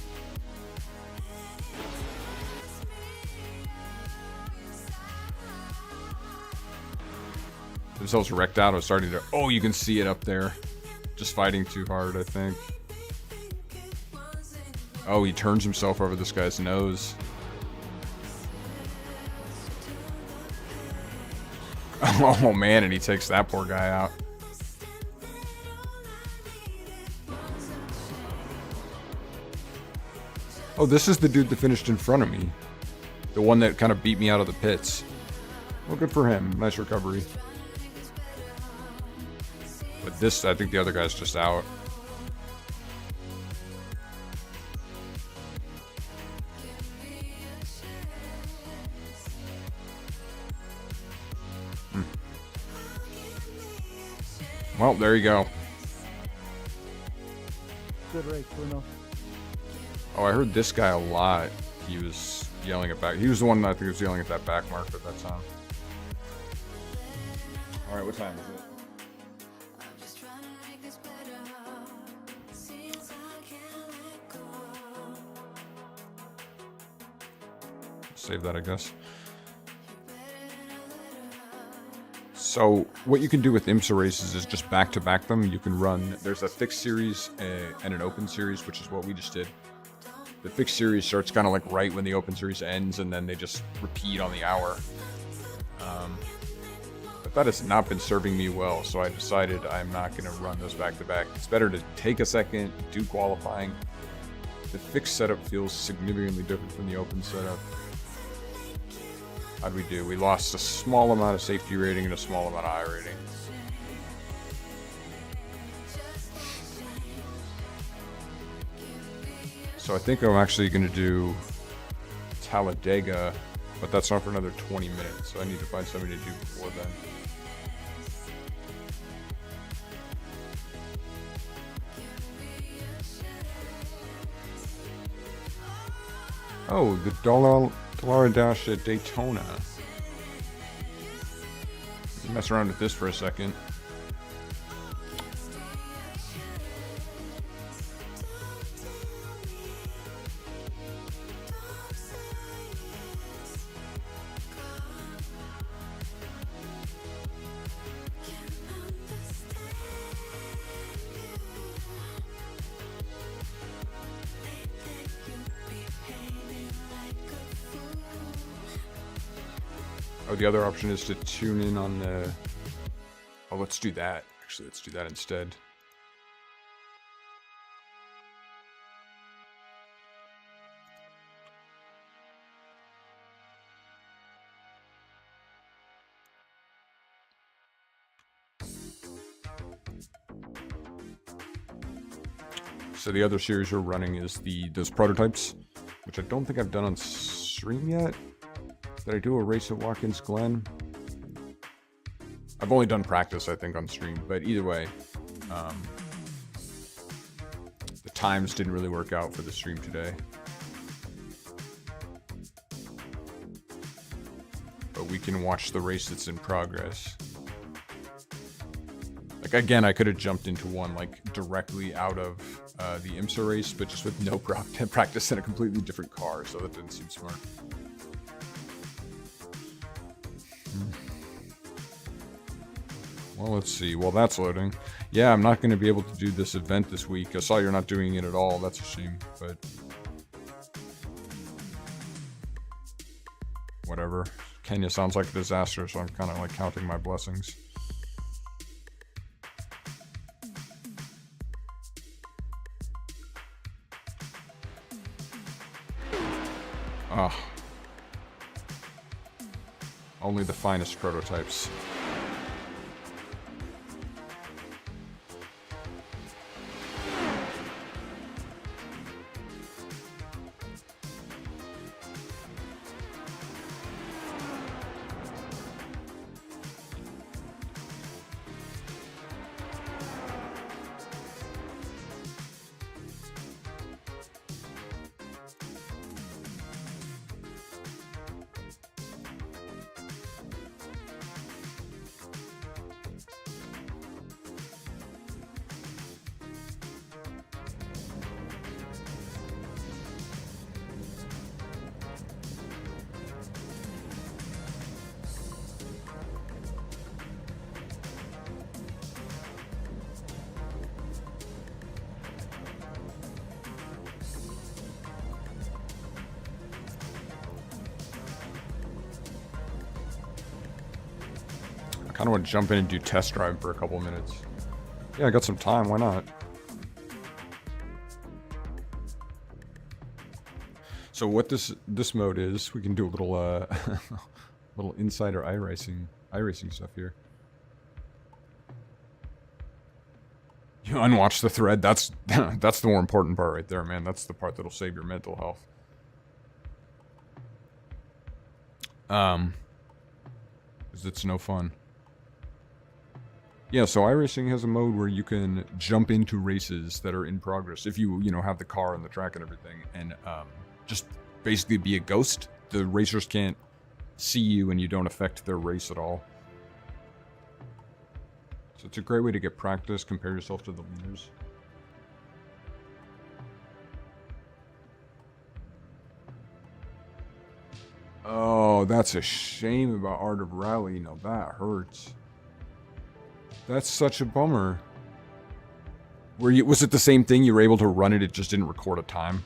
wrecked out. I was starting to... Oh, you can see it up there. Just fighting too hard, I think. Oh, he turns himself over this guy's nose. Oh man, and he takes that poor guy out. Oh, this is the dude that finished in front of me. The one that kind of beat me out of the pits. Well, good for him. Nice recovery. But this, I think the other guy's just out. Well, there you go. Good race, Bruno. Oh, I heard this guy a lot. He was yelling at back. He was the one that I think was yelling at that back mark at that time. Alright, what time is it? Save that, I guess. So, what you can do with IMSA races is just back-to-back them. You can run... There's a fixed series and an open series, which is what we just did. The fixed series starts kind of like right when the open series ends, and then they just repeat on the hour. But But that has not been serving me well, so I decided I'm not going to run those back to back. It's better to take a second, do qualifying. The fixed setup feels significantly different from the open setup. How'd we do? We lost a small amount of safety rating and a small amount of I rating. So I think I'm actually going to do Talledega, but that's not for another 20 minutes, so I need to find something to do before then. Oh, the Dollar Dash at Daytona. Mess around with this for a second. Oh, the other option is to tune in on the... Oh, let's do that. Actually, let's do that instead. So the other series we're running is those prototypes, which I don't think I've done on stream yet. Did I do a race at Watkins Glen? I've only done practice, I think, on stream, but either way, the times didn't really work out for the stream today. But we can watch the race that's in progress. Like, again, I could have jumped into one, like, directly out of the IMSA race, but just with no practice in a completely different car, so that didn't seem smart. Well, let's see. Well, that's loading. Yeah, I'm not going to be able to do this event this week. I saw you're not doing it at all. That's a shame, but... whatever. Kenya sounds like a disaster, so I'm kind of like counting my blessings. Ah. Only the finest prototypes. I kind of want to jump in and do test drive for a couple of minutes. Yeah, I got some time. Why not? So what this mode is, we can do a little little insider iRacing stuff here. You unwatch the thread. That's the more important part right there, man. That's the part that'll save your mental health. Because it's no fun. Yeah, so iRacing has a mode where you can jump into races that are in progress if you have the car and the track and everything, and just basically be a ghost. The racers can't see you and you don't affect their race at all. So it's a great way to get practice, compare yourself to the leaders. Oh, that's a shame about Art of Rally. Now that hurts. That's such a bummer. Was it the same thing? You were able to run it, it just didn't record a time?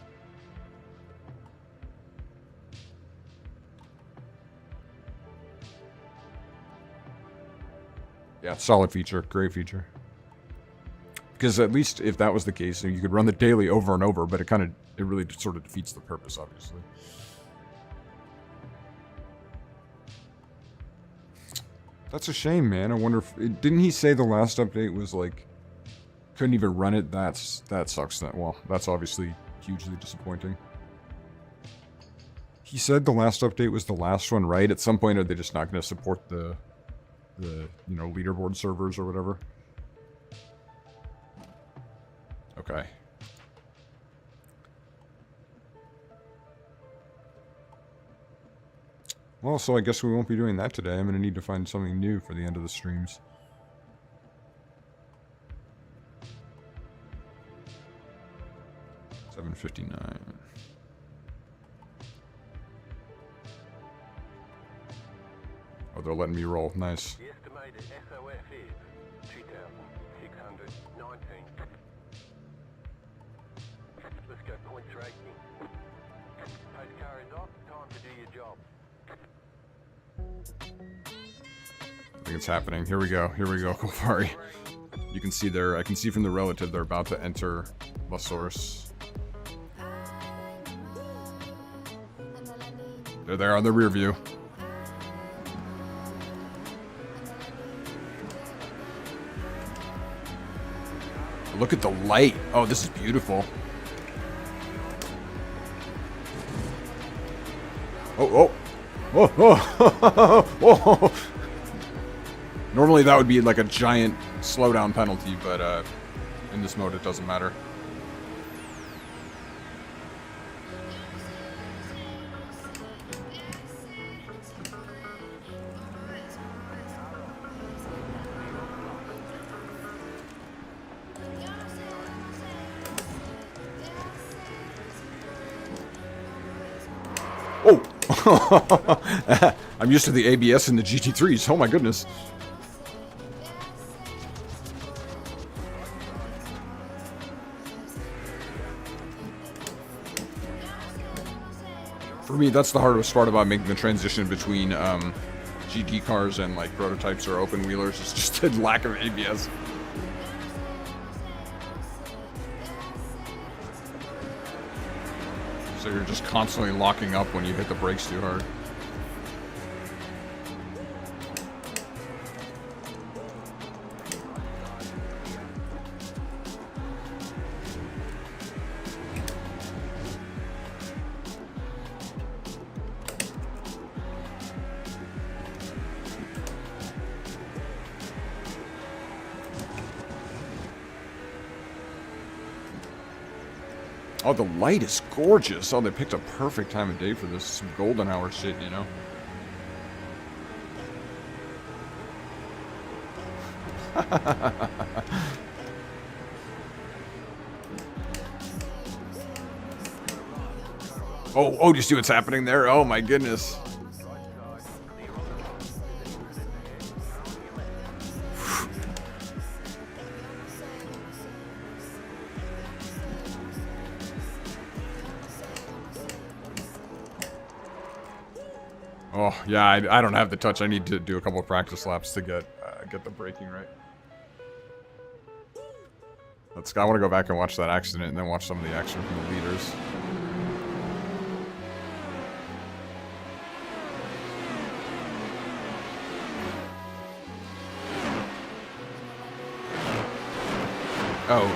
Yeah, solid feature. Great feature. Because at least if that was the case, you could run the daily over and over, but it really sort of defeats the purpose, obviously. That's a shame, man. I wonder if... didn't he say the last update was, like... couldn't even run it? That sucks. Well, that's obviously hugely disappointing. He said the last update was the last one, right? At some point, are they just not going to support the leaderboard servers or whatever? Okay. Well, so I guess we won't be doing that today. I'm going to need to find something new for the end of the streams. $7.59. Oh, they're letting me roll. Nice. The estimated SOF is 2,619. Let's go points racing. Pace car is off. Time to do your job. I think it's happening. Here we go. Here we go, Kofari. You can see there. I can see from the relative they're about to enter La Source. They're there on the rear view. Look at the light. Oh, this is beautiful. Oh, oh. Oh, oh, oh. Normally that would be like a giant slowdown penalty, but in this mode it doesn't matter. Oh! I'm used to the ABS in the GT3s. Oh my goodness. For me, that's the hardest part about making the transition between GT cars and like prototypes or open wheelers. It's just the lack of ABS. So you're just constantly locking up when you hit the brakes too hard. Oh, the light is gorgeous. Oh, they picked a perfect time of day for this. Some golden hour shit, you know? Oh, do you see what's happening there? Oh my goodness. Oh, yeah, I don't have the touch. I need to do a couple of practice laps to get the braking right. I want to go back and watch that accident and then watch some of the action from the leaders. Oh.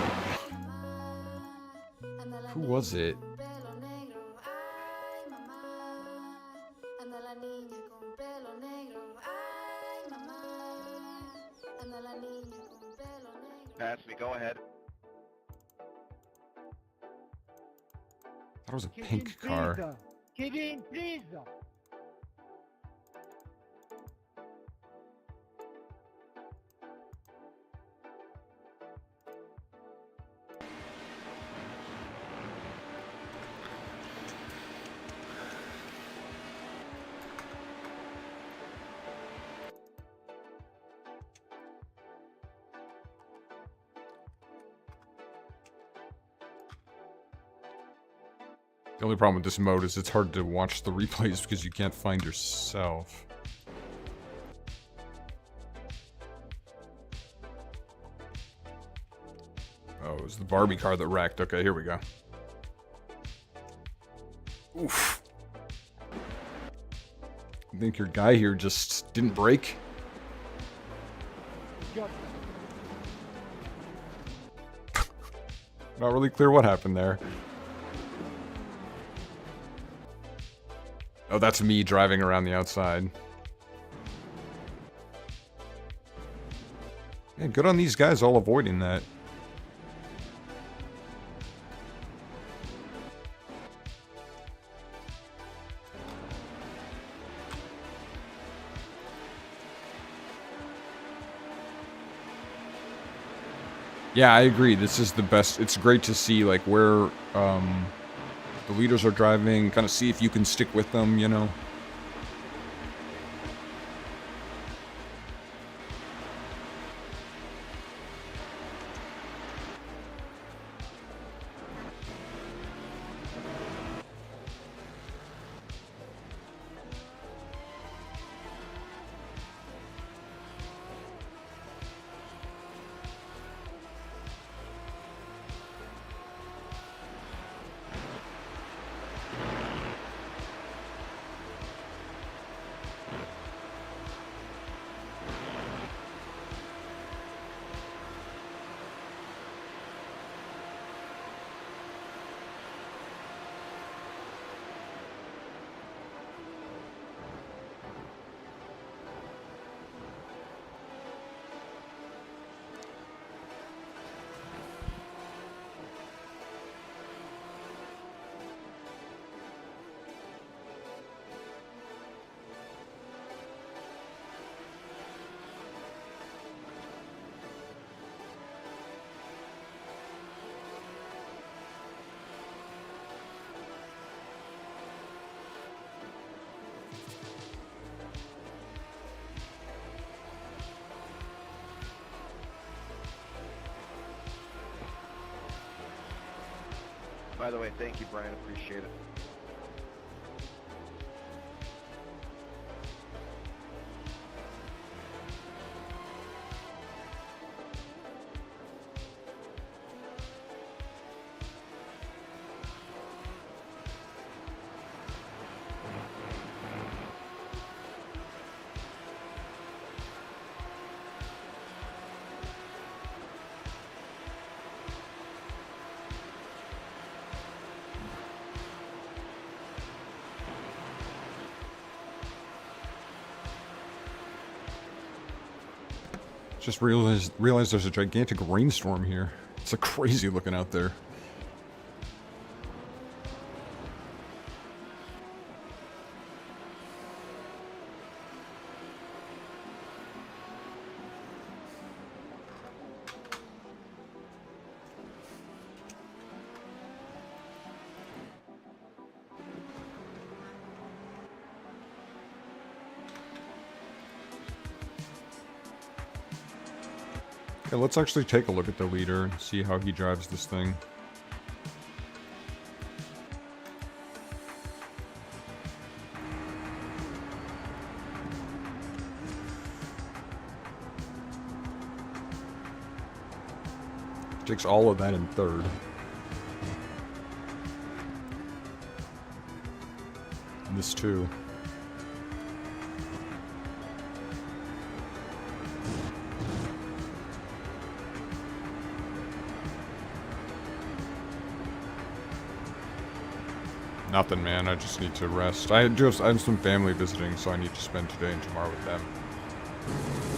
Who was it? Pass me, go ahead. That was a pink car. Get in, please. The only problem with this mode is it's hard to watch the replays because you can't find yourself. Oh, it was the Barbie car that wrecked. Okay, here we go. Oof. I think your guy here just didn't brake. Not really clear what happened there. Oh, that's me driving around the outside. Yeah, good on these guys all avoiding that. Yeah, I agree. This is the best. It's great to see like where the leaders are driving, kind of see if you can stick with them, you know. By the way, thank you, Brian. Appreciate it. Just realized there's a gigantic rainstorm here. It's like crazy looking out there. Yeah, let's actually take a look at the leader and see how he drives this thing. Takes all of that in third. And this too. Nothing, man. I just need to rest. I have some family visiting, so I need to spend today and tomorrow with them.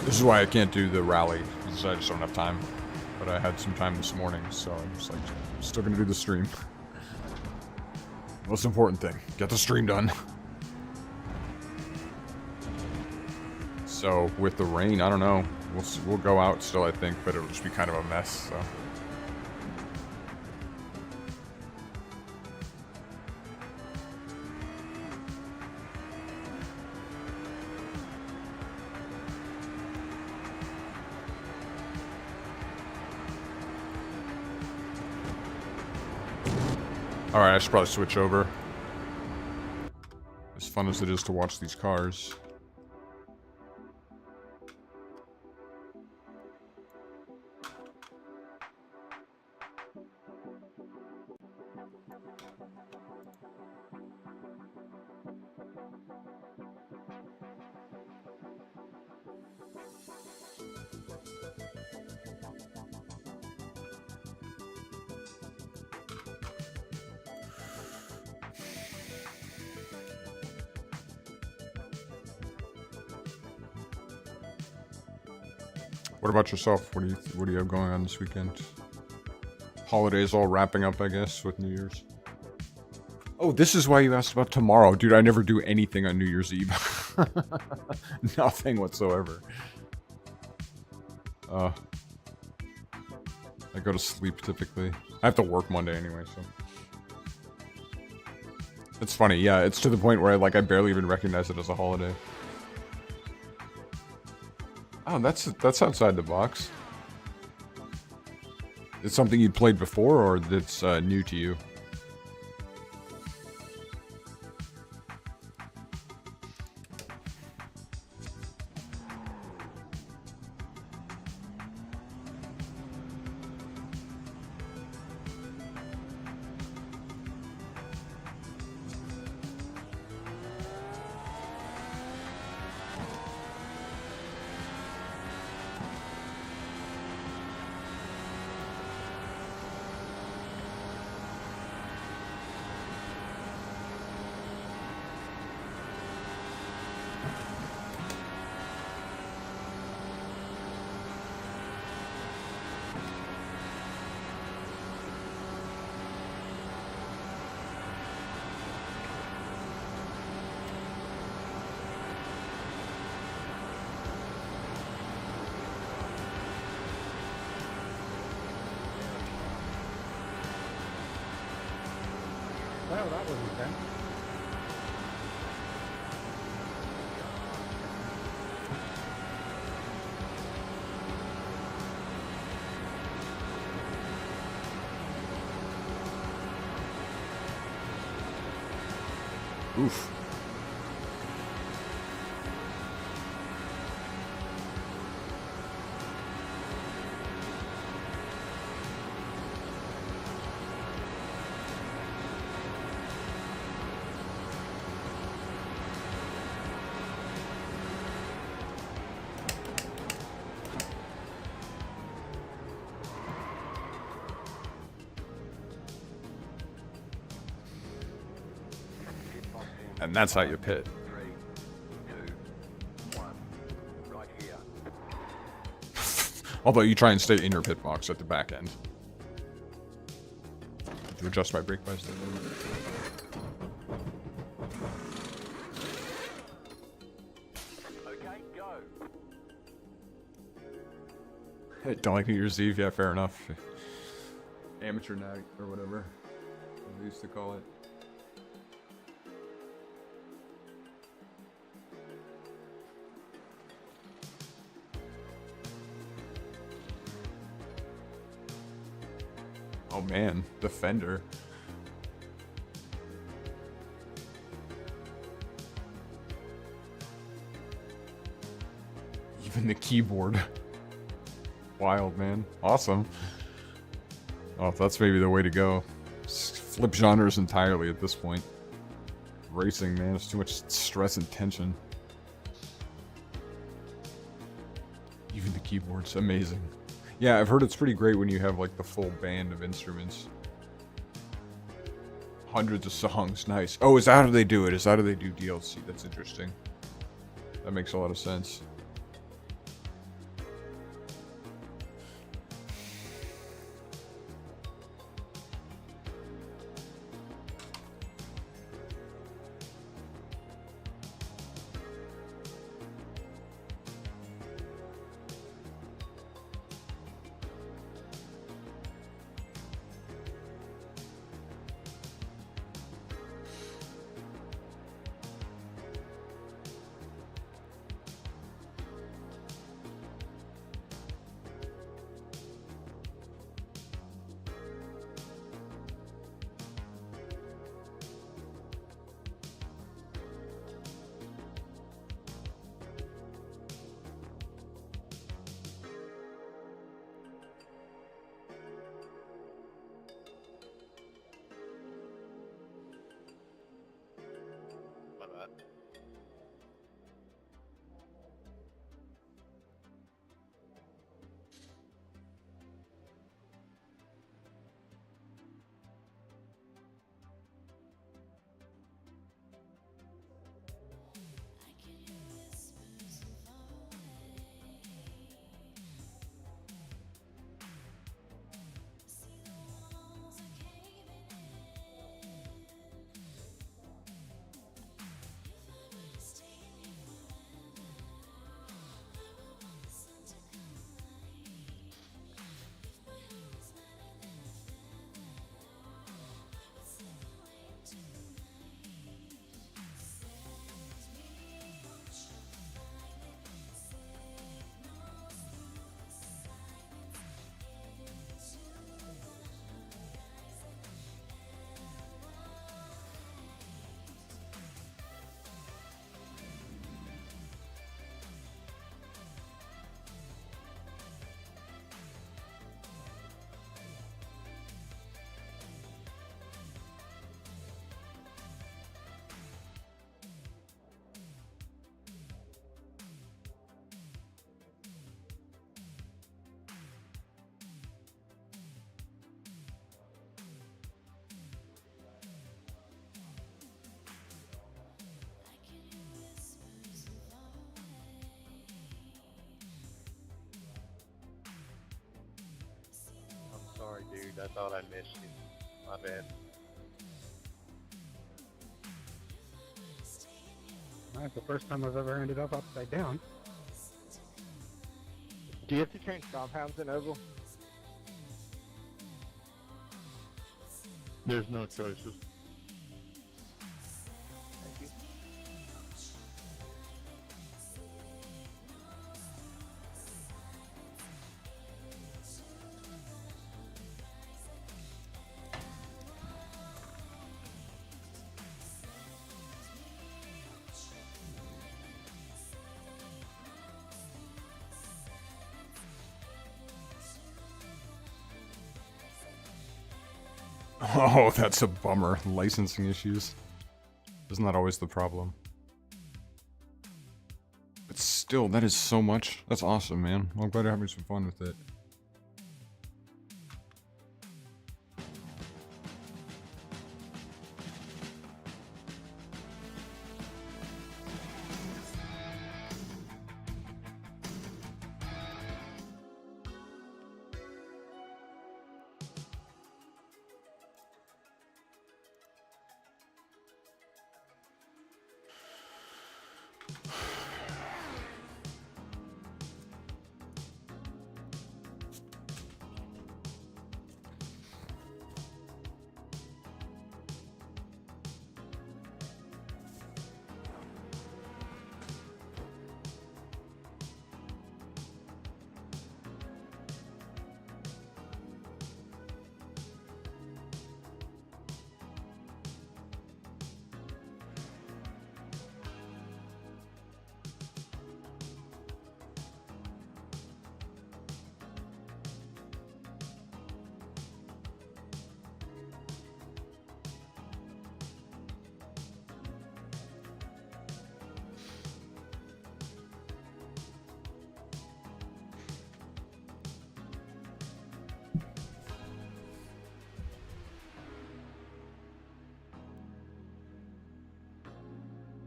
This is why I can't do the rally, because I just don't have time. But I had some time this morning, so I'm just like, I'm still gonna do the stream. Most important thing, get the stream done. So with the rain, I don't know. We'll go out still, I think, but it'll just be kind of a mess. So. Alright, I should probably switch over. As fun as it is to watch these cars. What about yourself? What do you have going on this weekend? Holidays all wrapping up, I guess, with New Year's. Oh, this is why you asked about tomorrow. Dude, I never do anything on New Year's Eve. Nothing whatsoever. I go to sleep typically. I have to work Monday anyway, so. It's funny, yeah, it's to the point where I barely even recognize it as a holiday. Oh, that's outside the box. It's something you'd played before, or that's new to you? Well, that was intense. Oof. And that's how you pit. 3, 2, 1. Right here. Although you try and stay in your pit box at the back end. To adjust my brake bias there. Okay, go. Hey, don't like New Year's Eve? Yeah, fair enough. Amateur night or whatever they used to call it. Oh man, the fender. Even the keyboard. Wild, man. Awesome. Oh, that's maybe the way to go. Flip genres entirely at this point. Racing, man, it's too much stress and tension. Even the keyboard's amazing. Yeah, I've heard it's pretty great when you have like the full band of instruments. Hundreds of songs, nice. Oh, is that how they do it? Is that how they do DLC? That's interesting. That makes a lot of sense. Sorry, dude. I thought I missed you. My bad. That's the first time I've ever ended up upside down. Do you have to change compounds in Oval? There's no choices. Thank you. Oh, that's a bummer. Licensing issues. Isn't that always the problem? But still, that is so much. That's awesome, man. Well, I'm glad you're having some fun with it.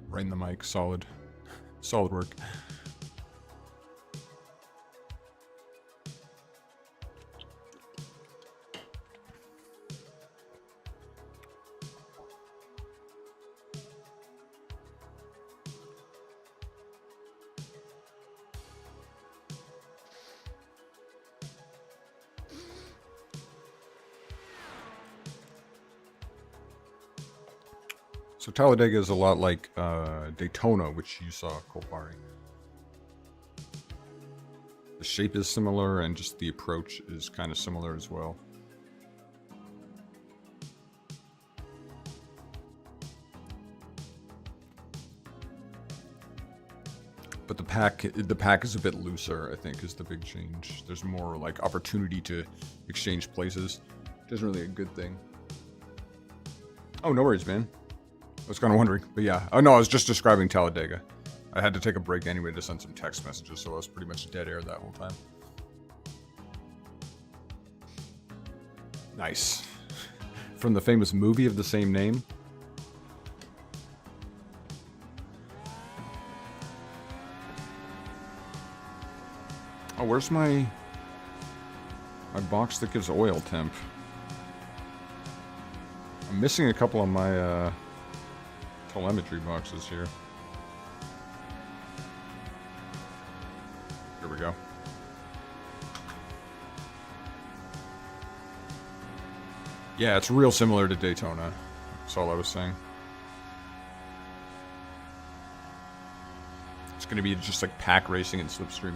Right in the mic. Solid. Solid work. So Talledega is a lot like Daytona, which you saw Kolpari. The shape is similar, and just the approach is kind of similar as well. But the pack is a bit looser, I think, is the big change. There's more like opportunity to exchange places, which isn't really a good thing. Oh, no worries, man. I was kind of wondering, but yeah. Oh no, I was just describing Talledega. I had to take a break anyway to send some text messages, so I was pretty much dead air that whole time. Nice. From the famous movie of the same name. Oh, where's my box that gives oil temp? I'm missing a couple of my telemetry boxes here. Here we go. Yeah, it's real similar to Daytona. That's all I was saying. It's going to be just like pack racing and slipstreaming.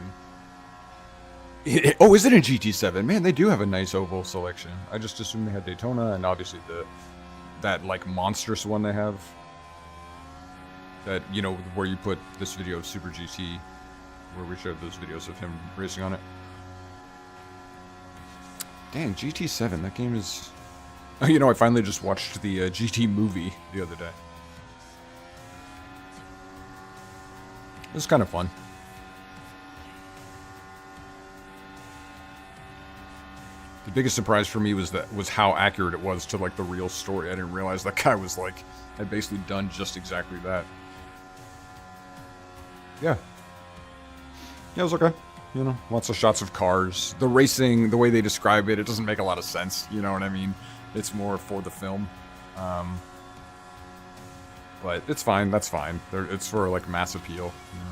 Oh, is it in GT7? Man, they do have a nice oval selection. I just assumed they had Daytona and obviously that like monstrous one they have. That, you know, where you put this video of Super GT, where we showed those videos of him racing on it. Dang, GT7, that game is... Oh, you know, I finally just watched the GT movie the other day. It was kind of fun. The biggest surprise for me was how accurate it was to like the real story. I didn't realize that guy was like had basically done just exactly that. Yeah. Yeah, it was okay. You know, lots of shots of cars. The racing, the way they describe it, it doesn't make a lot of sense. You know what I mean? It's more for the film. But it's fine. That's fine. It's for like mass appeal. You know?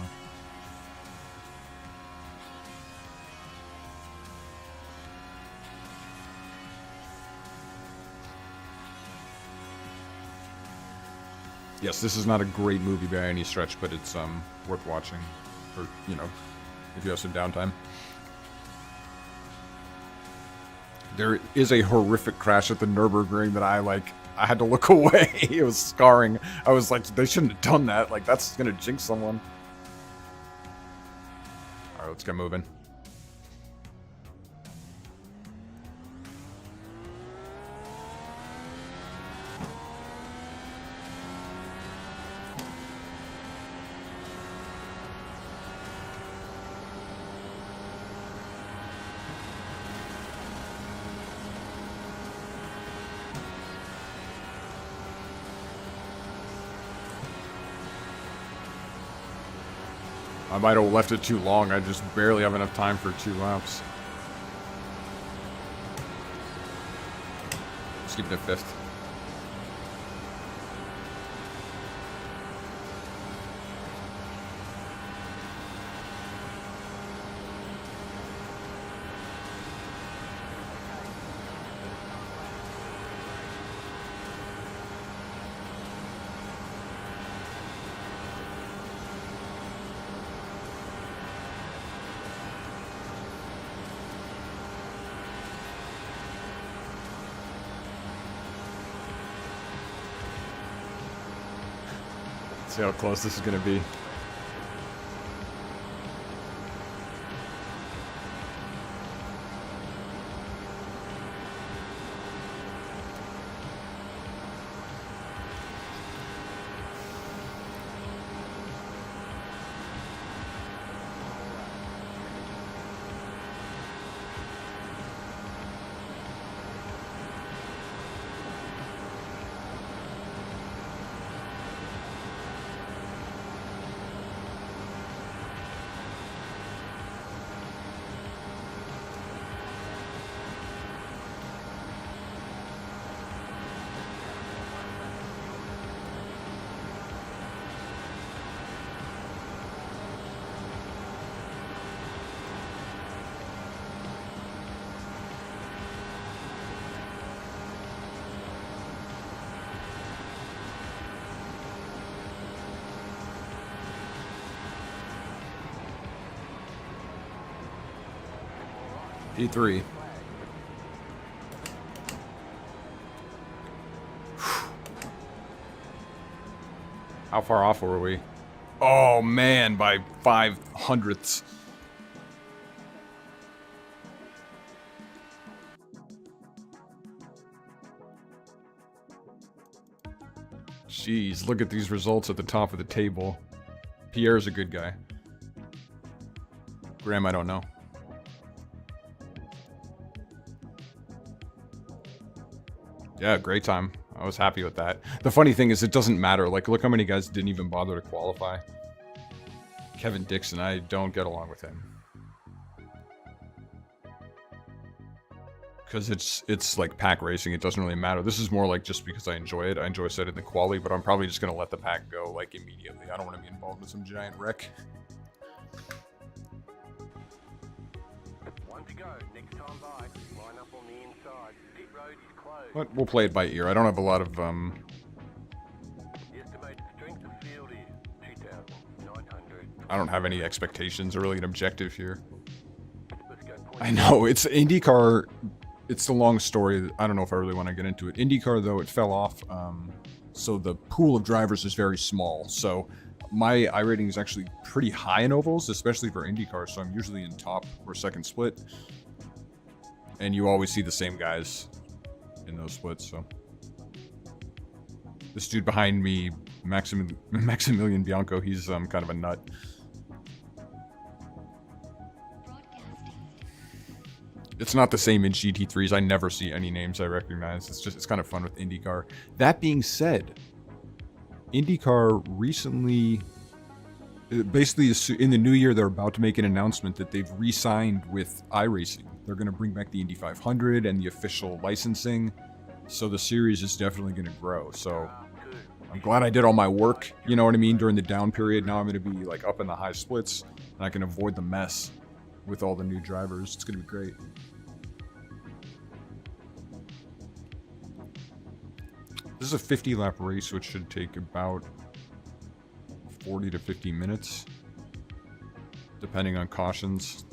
Yes, this is not a great movie by any stretch, but it's worth watching, or you know, if you have some downtime. There is a horrific crash at the Nürburgring that I had to look away. It was scarring. I was like, they shouldn't have done that. Like, that's gonna jinx someone. All right, let's get moving. I might have left it too long. I just barely have enough time for 2 laps. Let's keep it at 5th. See how close this is going to be. P3. How far off were we? Oh man, by 0.05. Jeez, look at these results at the top of the table. Pierre's a good guy. Graham, I don't know. Yeah, great time. I was happy with that. The funny thing is, it doesn't matter. Like, look how many guys didn't even bother to qualify. Kevin Dixon, I don't get along with him. Because it's like pack racing, it doesn't really matter. This is more like just because I enjoy it. I enjoy setting the quality, but I'm probably just going to let the pack go, like, immediately. I don't want to be involved with some giant wreck. One to go. Next time by. Line up on the inside. Pit road is closed. But we'll play it by ear. I don't have a lot of, The estimated strength of field is 2,900. I don't have any expectations or really an objective here. Let's go point. I know, it's IndyCar. It's the long story. I don't know if I really want to get into it. IndyCar, though, it fell off. So the pool of drivers is very small. So my iRating is actually pretty high in ovals, especially for IndyCar. So I'm usually in top or second split. And you always see the same guys in those splits. So this dude behind me, Maximilian Bianco, he's kind of a nut. It's not the same in GT3s. I never see any names I recognize. It's kind of fun with IndyCar. That being said, IndyCar recently Basically, in the new year, they're about to make an announcement that they've re-signed with iRacing. They're going to bring back the Indy 500 and the official licensing. So the series is definitely going to grow. So I'm glad I did all my work, you know what I mean, during the down period. Now I'm going to be like up in the high splits, and I can avoid the mess with all the new drivers. It's going to be great. This is a 50-lap race, which should take about 40 to 50 minutes, depending on cautions.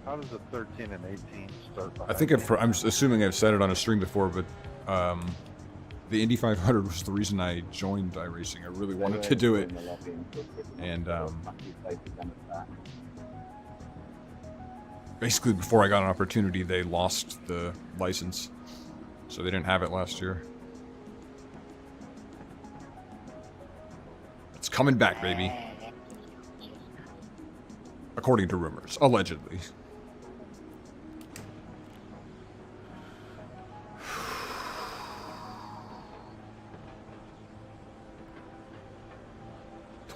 How does the 13 and 18 start? I think I'm assuming I've said it on a stream before, but the Indy 500 was the reason I joined iRacing. I really wanted to do it, and basically before I got an opportunity, they lost the license, so they didn't have it last year. It's coming back, baby. According to rumors, allegedly.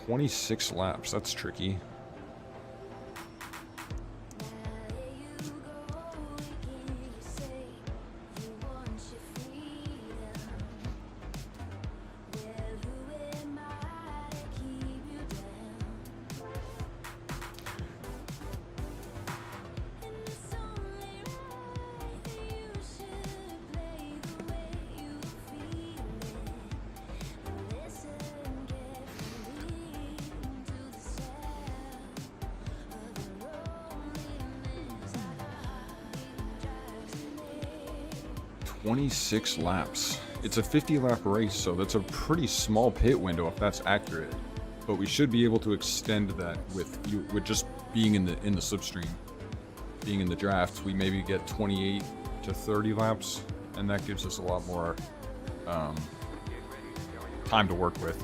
"26 laps, that's tricky. "26 laps. It's a 50-lap race, so that's a pretty small pit window if that's accurate. But we should be able to extend that with just being in the slipstream, being in the draft. We maybe get 28 to 30 laps, and that gives us a lot more time to work with.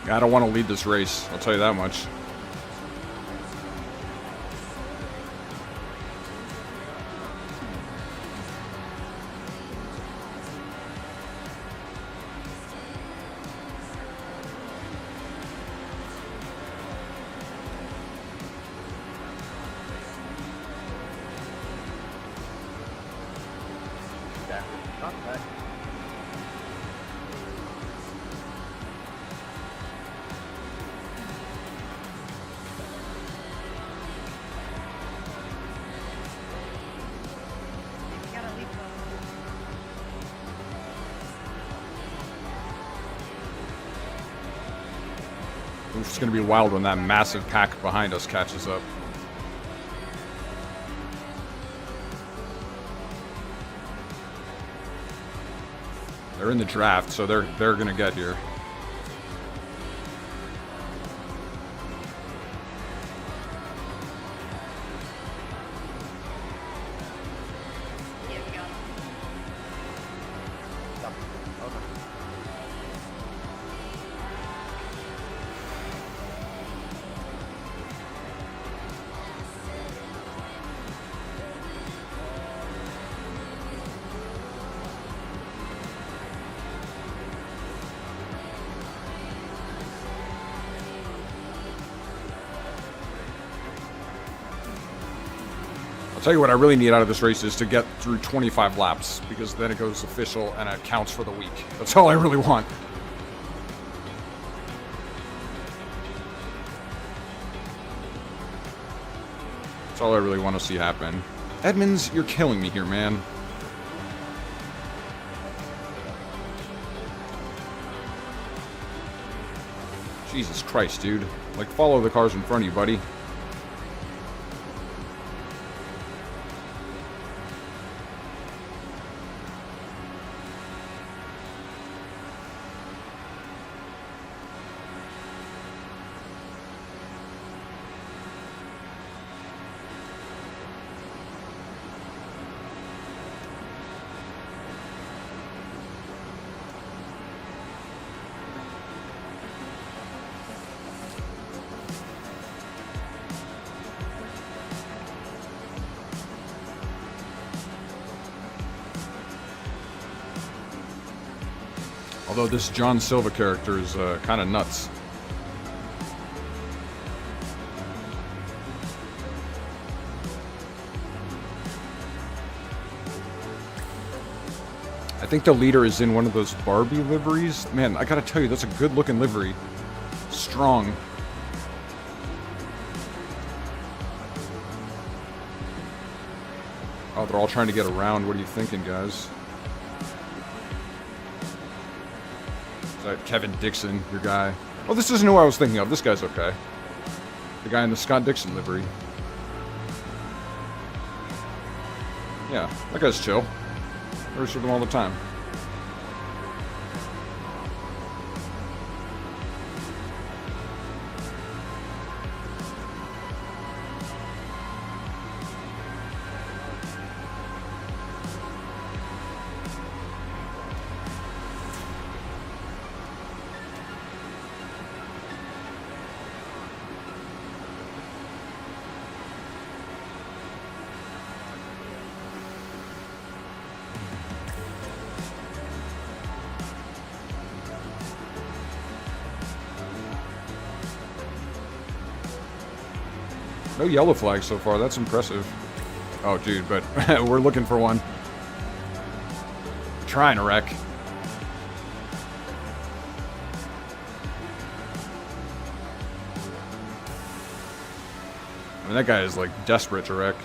I don't want to lead this race, I'll tell you that much. It's going to be wild when that massive pack behind us catches up. They're in the draft, so they're going to get here. I'll tell you what I really need out of this race is to get through 25 laps, because then it goes official and it counts for the week. That's all I really want. That's all I really want to see happen. Edmonds, you're killing me here, man. Jesus Christ, dude. Like, follow the cars in front of you, buddy. Although this John Silva character is kind of nuts. I think the leader is in one of those Barbie liveries. Man, I gotta tell you, that's a good looking livery. Strong. Oh, they're all trying to get around. What are you thinking, guys? Kevin Dixon, your guy. Oh, this isn't who I was thinking of. This guy's okay. The guy in the Scott Dixon livery. Yeah, that guy's chill. I race with him all the time. No yellow flags so far. That's impressive. Oh, dude, but we're looking for one. Trying to wreck. I mean, that guy is like desperate to wreck.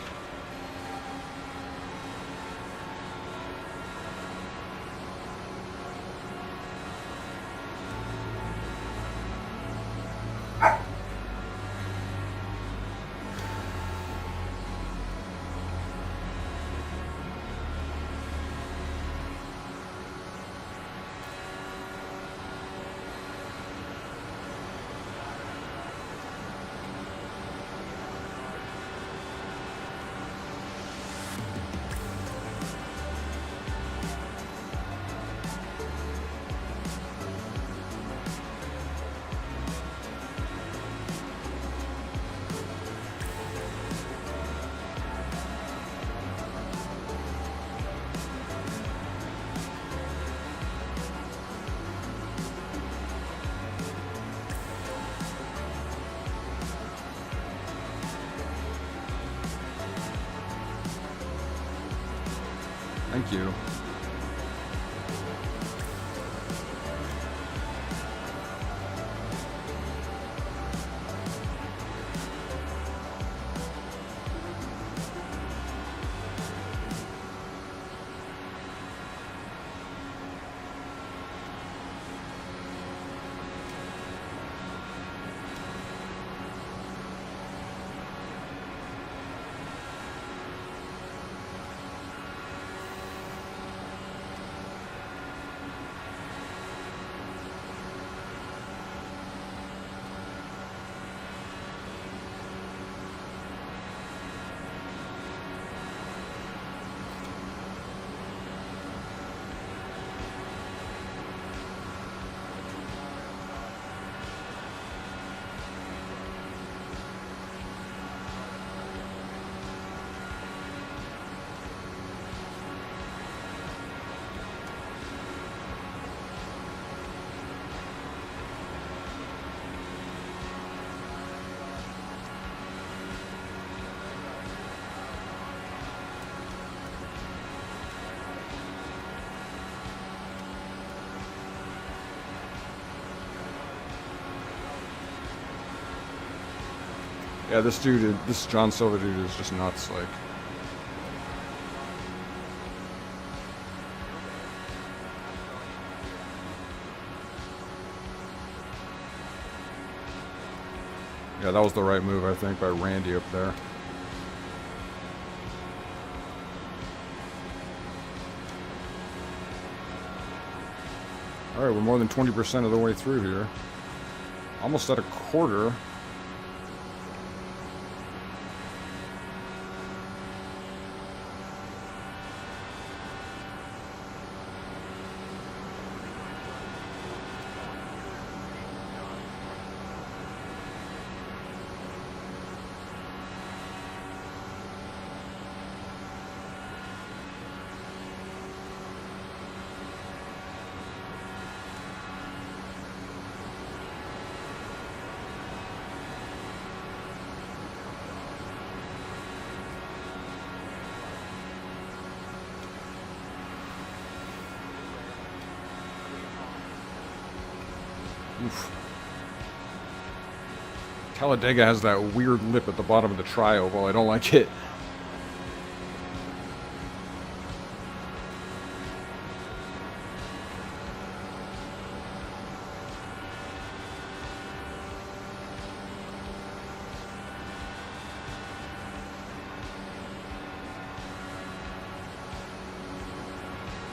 Thank you. Yeah, this John Silver dude is just nuts. Like, yeah, that was the right move, I think, by Randy up there. All right, we're more than 20% of the way through here. Almost at a quarter. Oof. Talledega has that weird lip at the bottom of the tri-oval. I don't like it.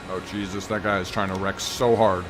Oh Jesus, that guy is trying to wreck so hard.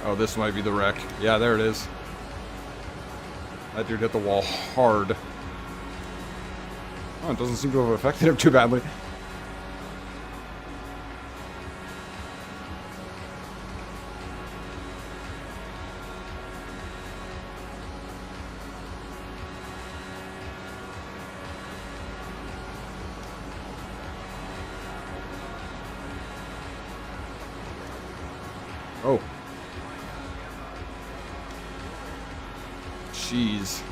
Oh, this might be the wreck. Yeah, there it is. That dude hit the wall hard. Oh, it doesn't seem to have affected him too badly. Oh. Jeez.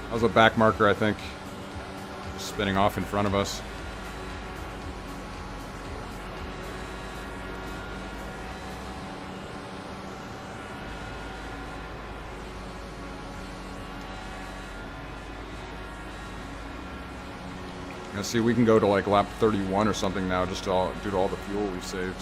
That was a back marker, I think. Just spinning off in front of us. Now see, we can go to like lap 31 or something now, just to due to all the fuel we've saved.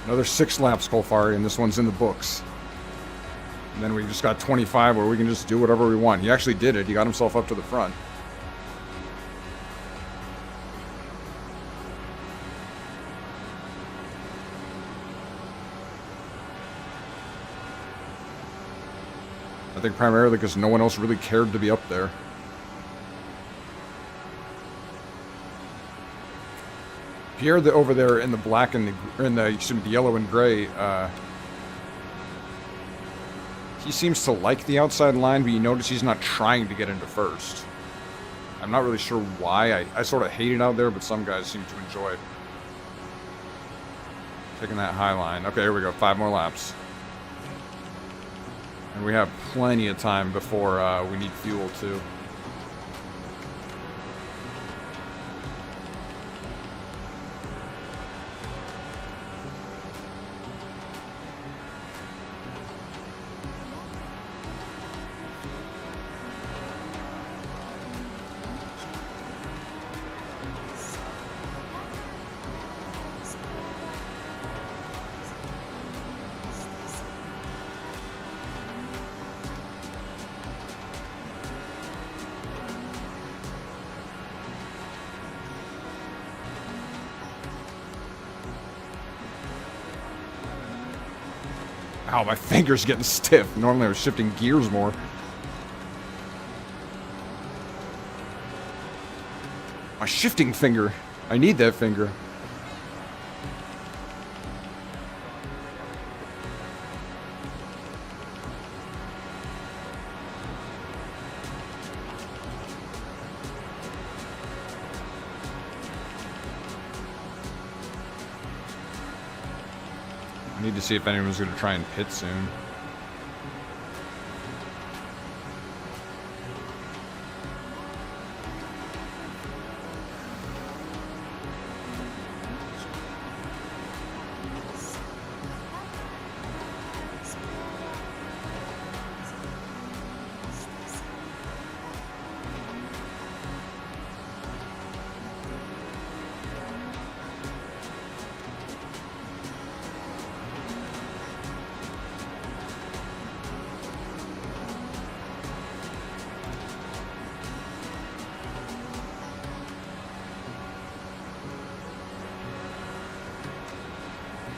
Another 6 laps, Colfari, and this one's in the books. And then we just got 25 where we can just do whatever we want. He actually did it. He got himself up to the front. I think primarily because no one else really cared to be up there. Pierre, over there in the black and the yellow and gray, he seems to like the outside line, but you notice he's not trying to get into first. I'm not really sure why. I sort of hate it out there, but some guys seem to enjoy it. Taking that high line. Okay, here we go. 5 more laps. And we have plenty of time before we need fuel, too. Ow, my finger's getting stiff. Normally I was shifting gears more. My shifting finger. I need that finger. I need to see if anyone's going to try and pit soon.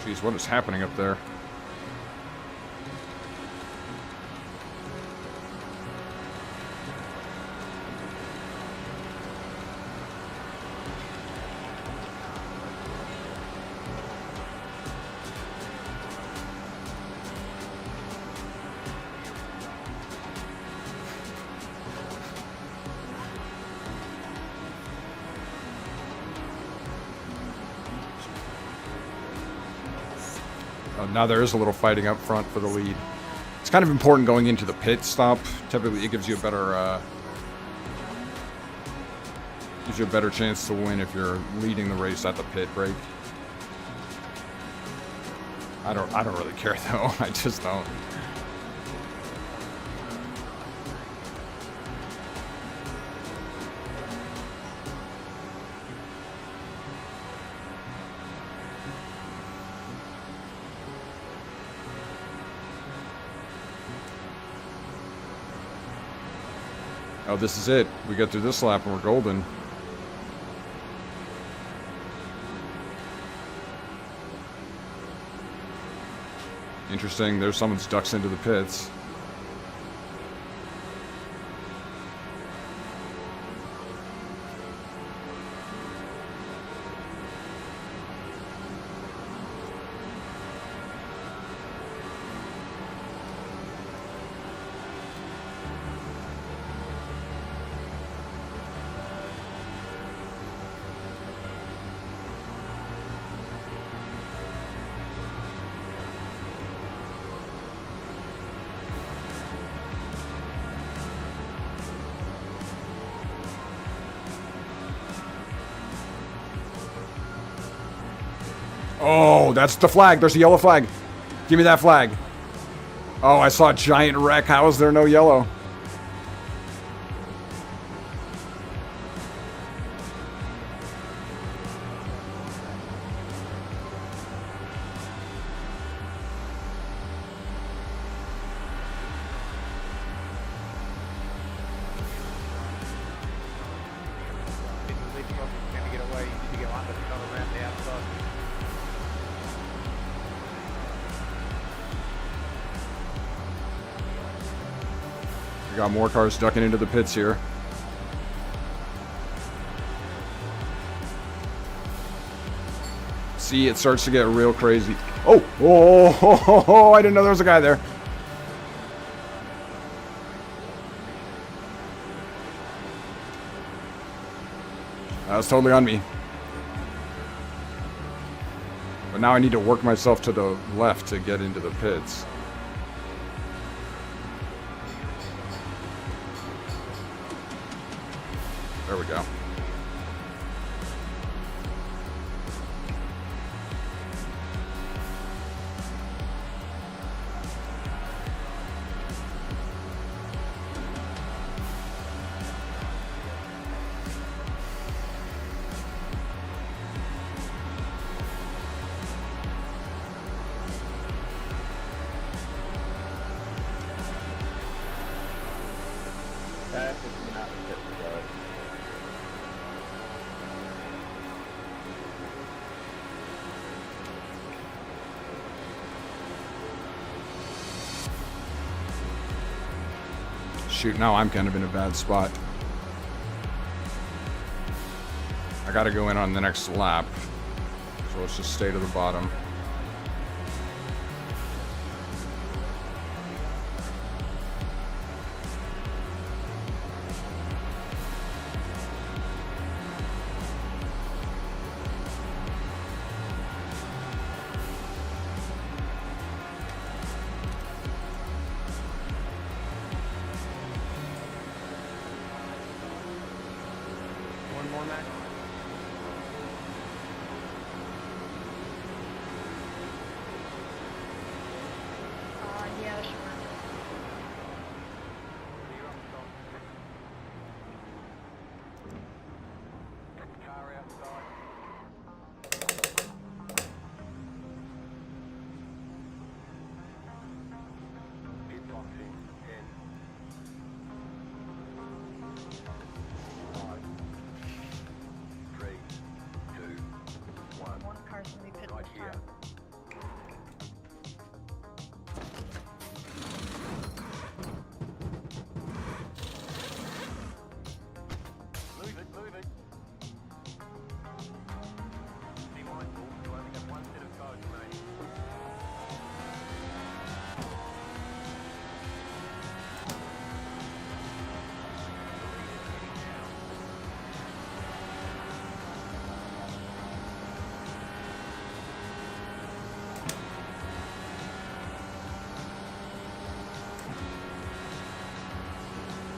Jeez, what is happening up there? Now there is a little fighting up front for the lead. It's kind of important going into the pit stop. Typically, it gives you a better chance to win if you're leading the race at the pit break. I don't really care though. I just don't. Oh, this is it. We get through this lap and we're golden. Interesting. There's someone's ducks into the pits. Oh, that's the flag. There's a yellow flag. Give me that flag. Oh, I saw a giant wreck. How is there no yellow? got more cars ducking into the pits here. See, it starts to get real crazy. Oh, oh, I didn't know there was a guy there. That was totally on me. But now I need to work myself to the left to get into the pits. There we go. Shoot, now I'm kind of in a bad spot. I gotta go in on the next lap. So let's just stay to the bottom. One more, Mac. Yeah, sure. Car outside. Pit box in 10. 5, 3, 2, 1. One car's gonna be pit Right in front. here. Move it, move it. Be mindful, you only have one set of cars remaining.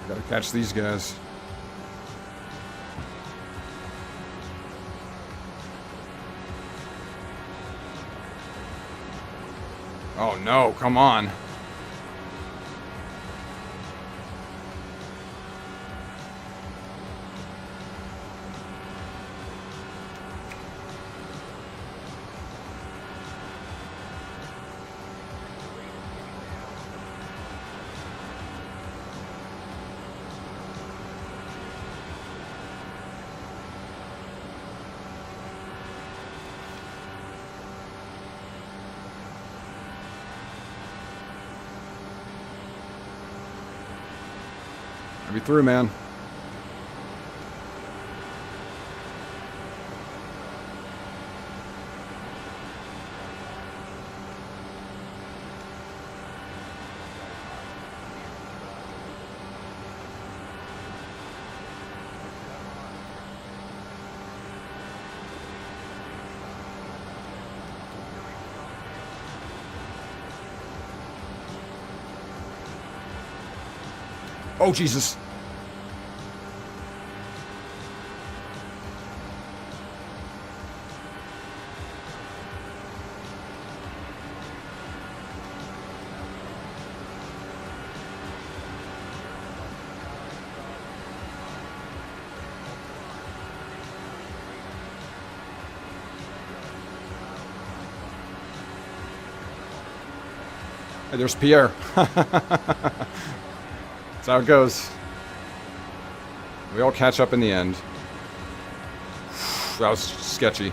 Gotta catch these guys. Oh no, come on. I'll be through, man. Oh, Jesus. Hey, there's Pierre. That's how it goes. We all catch up in the end. That was sketchy.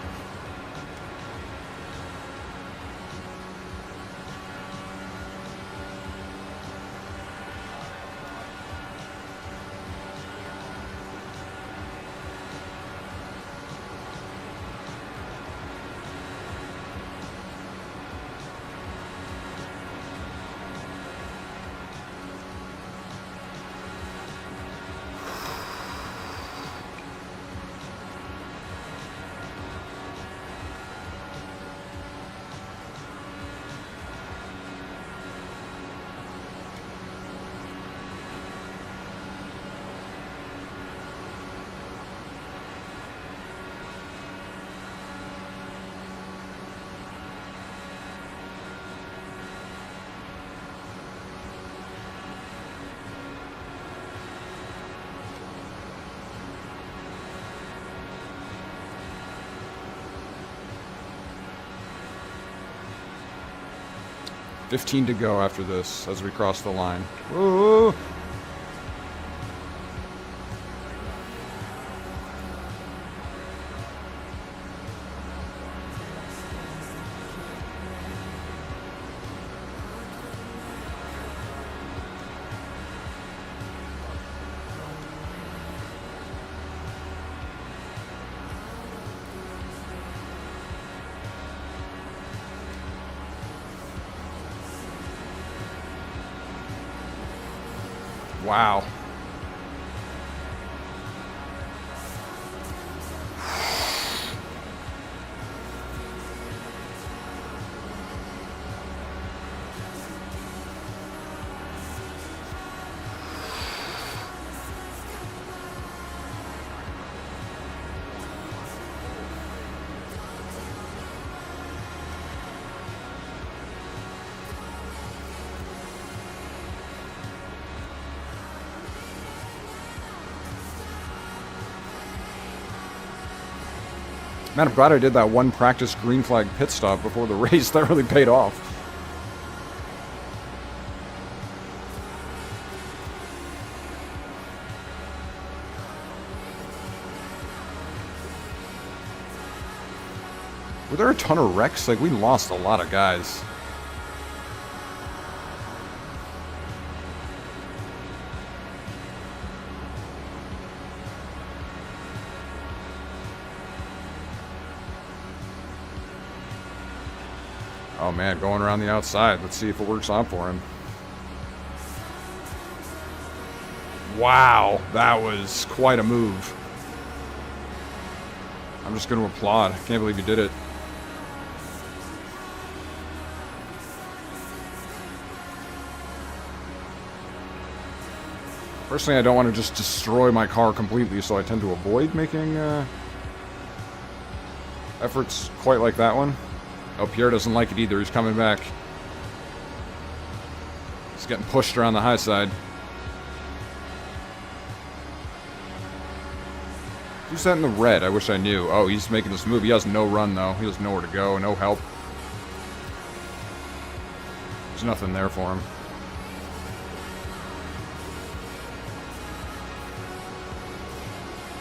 15 to go after this as we cross the line. Whoa! Wow. Man, I'm glad I did that one practice green flag pit stop before the race. That really paid off. Were there a ton of wrecks? Like, we lost a lot of guys. Oh man, going around the outside. Let's see if it works out for him. Wow, that was quite a move. I'm just going to applaud. I can't believe you did it. Personally, I don't want to just destroy my car completely, so I tend to avoid making efforts quite like that one. Oh, Pierre doesn't like it either. He's coming back. He's getting pushed around the high side. Who's that in the red? I wish I knew. Oh, he's making this move. He has no run, though. He has nowhere to go. No help. There's nothing there for him.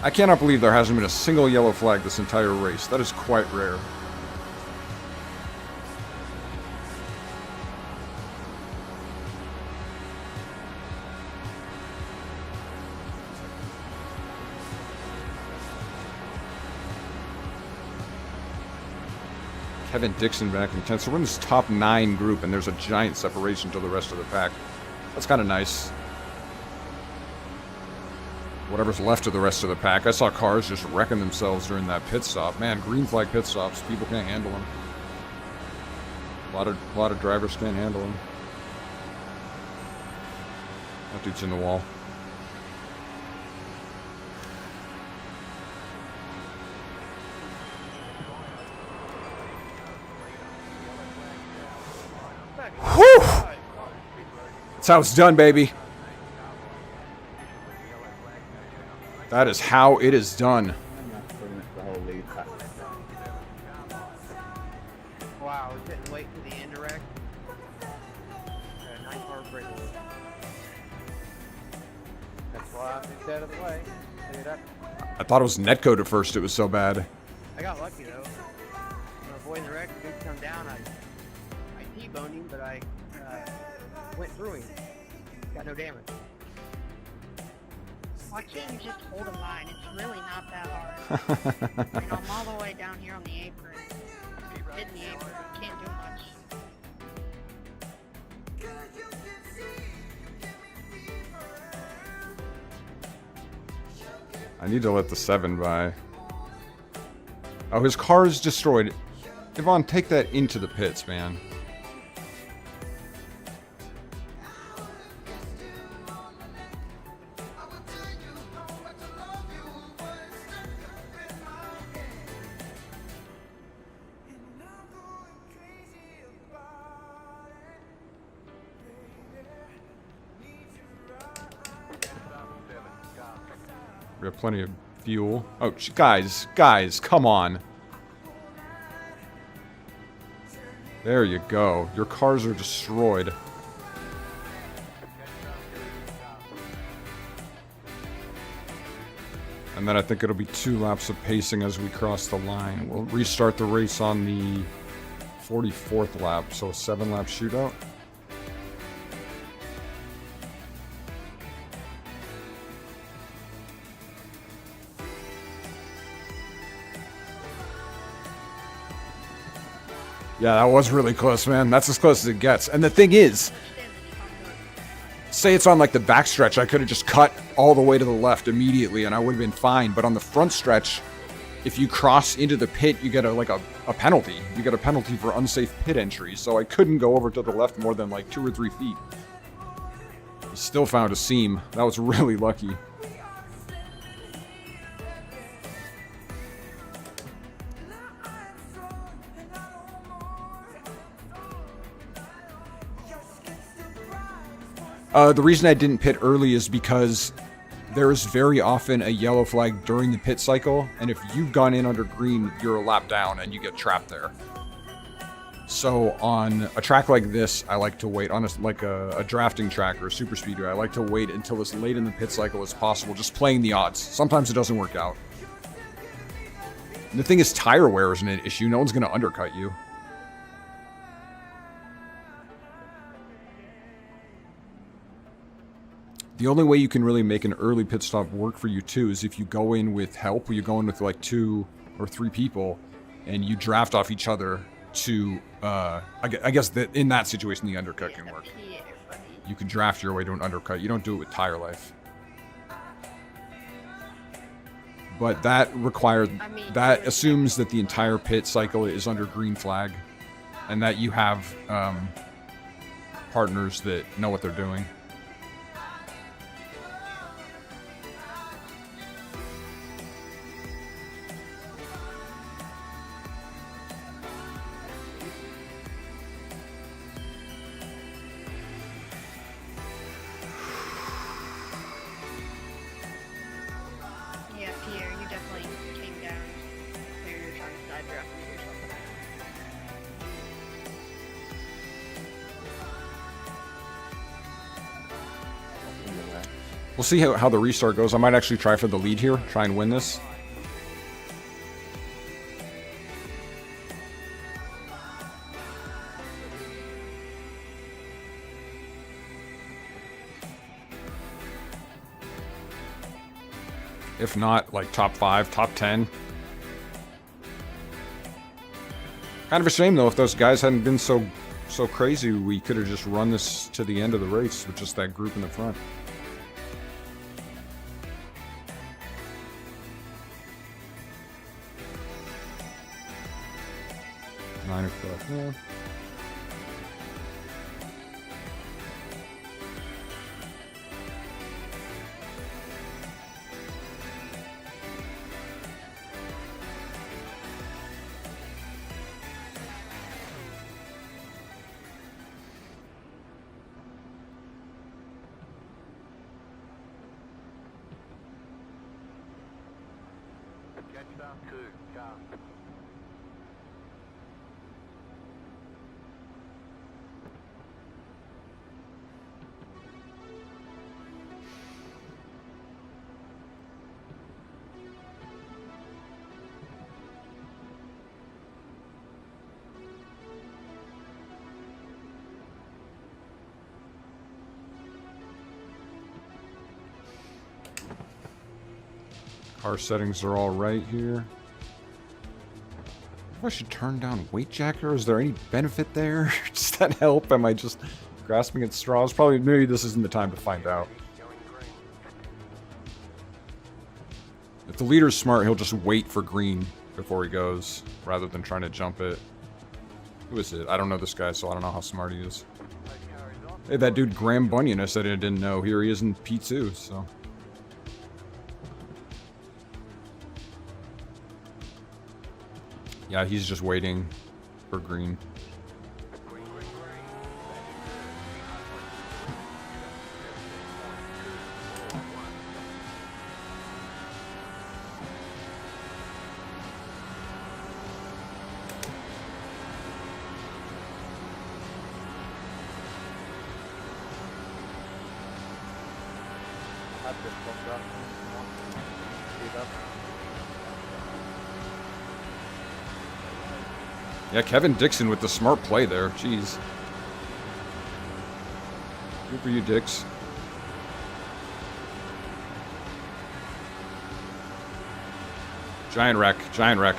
I cannot believe there hasn't been a single yellow flag this entire race. That is quite rare. Kevin Dixon back in 10th. So we're in this top 9 group, and there's a giant separation to the rest of the pack. That's kind of nice. Whatever's left of the rest of the pack. I saw cars just wrecking themselves during that pit stop. Man, green flag pit stops. People can't handle them. A lot of drivers can't handle them. That dude's in the wall. Whew! That's how it's done, baby. That is how it is done. Wow, we couldn't wait for the indirect. Nice hard breakaway. That's why I moved out of the way. Clear it up. I thought it was netcode at first. It was so bad. I got lucky though. Avoiding the wreck, the dude come down. I T-boned him, but I went through him. Got no damage. Why can't you just hold a line? It's really not that hard. You know, I'm all the way down here on the apron. Hitting the apron, you can't do much. I need to let the 7 by. Oh, his car is destroyed. Yvonne, take that into the pits, man. We have plenty of fuel. Oh, guys, come on. There you go. Your cars are destroyed. And then I think it'll be 2 laps of pacing as we cross the line. We'll restart the race on the 44th lap, so a 7-lap shootout. Yeah, that was really close, man. That's as close as it gets. And the thing is, say it's on like the back stretch, I could have just cut all the way to the left immediately and I would have been fine. But on the front stretch, if you cross into the pit, you get a penalty. You get a penalty for unsafe pit entry. So I couldn't go over to the left more than like 2 or 3 feet. Still found a seam. That was really lucky. The reason I didn't pit early is because there is very often a yellow flag during the pit cycle, and if you've gone in under green, you're a lap down and you get trapped there. So on a track like this, I like to wait. On a drafting track or a super speedway, I like to wait until as late in the pit cycle as possible, just playing the odds. Sometimes it doesn't work out. And the thing is, tire wear isn't an issue. No one's going to undercut you. The only way you can really make an early pit stop work for you too is if you go in with help, or you go in with like 2 or 3 people, and you draft off each other to, I guess that in that situation the undercut can work. You can draft your way to an undercut. You don't do it with tire life. But that that assumes that the entire pit cycle is under green flag, and that you have partners that know what they're doing. We'll see how the restart goes. I might actually try for the lead here, try and win this. If not, like top 5, top 10. Kind of a shame though, if those guys hadn't been so crazy, we could have just run this to the end of the race with just that group in the front. Yeah. Catch down 2, car. Car settings are all right here. I should turn down weight jacker. Is there any benefit there? Does that help? Am I just grasping at straws? Probably. Maybe this isn't the time to find out. If the leader's smart, he'll just wait for green before he goes, rather than trying to jump it. Who is it? I don't know this guy, so I don't know how smart he is. Hey, that dude Graham Bunyan, I said I didn't know. Here he is in P2, so... Yeah, he's just waiting for green. lap this one up. Speed up. Yeah, Kevin Dixon with the smart play there. Jeez. Good for you, Dix. Giant wreck. Giant wreck.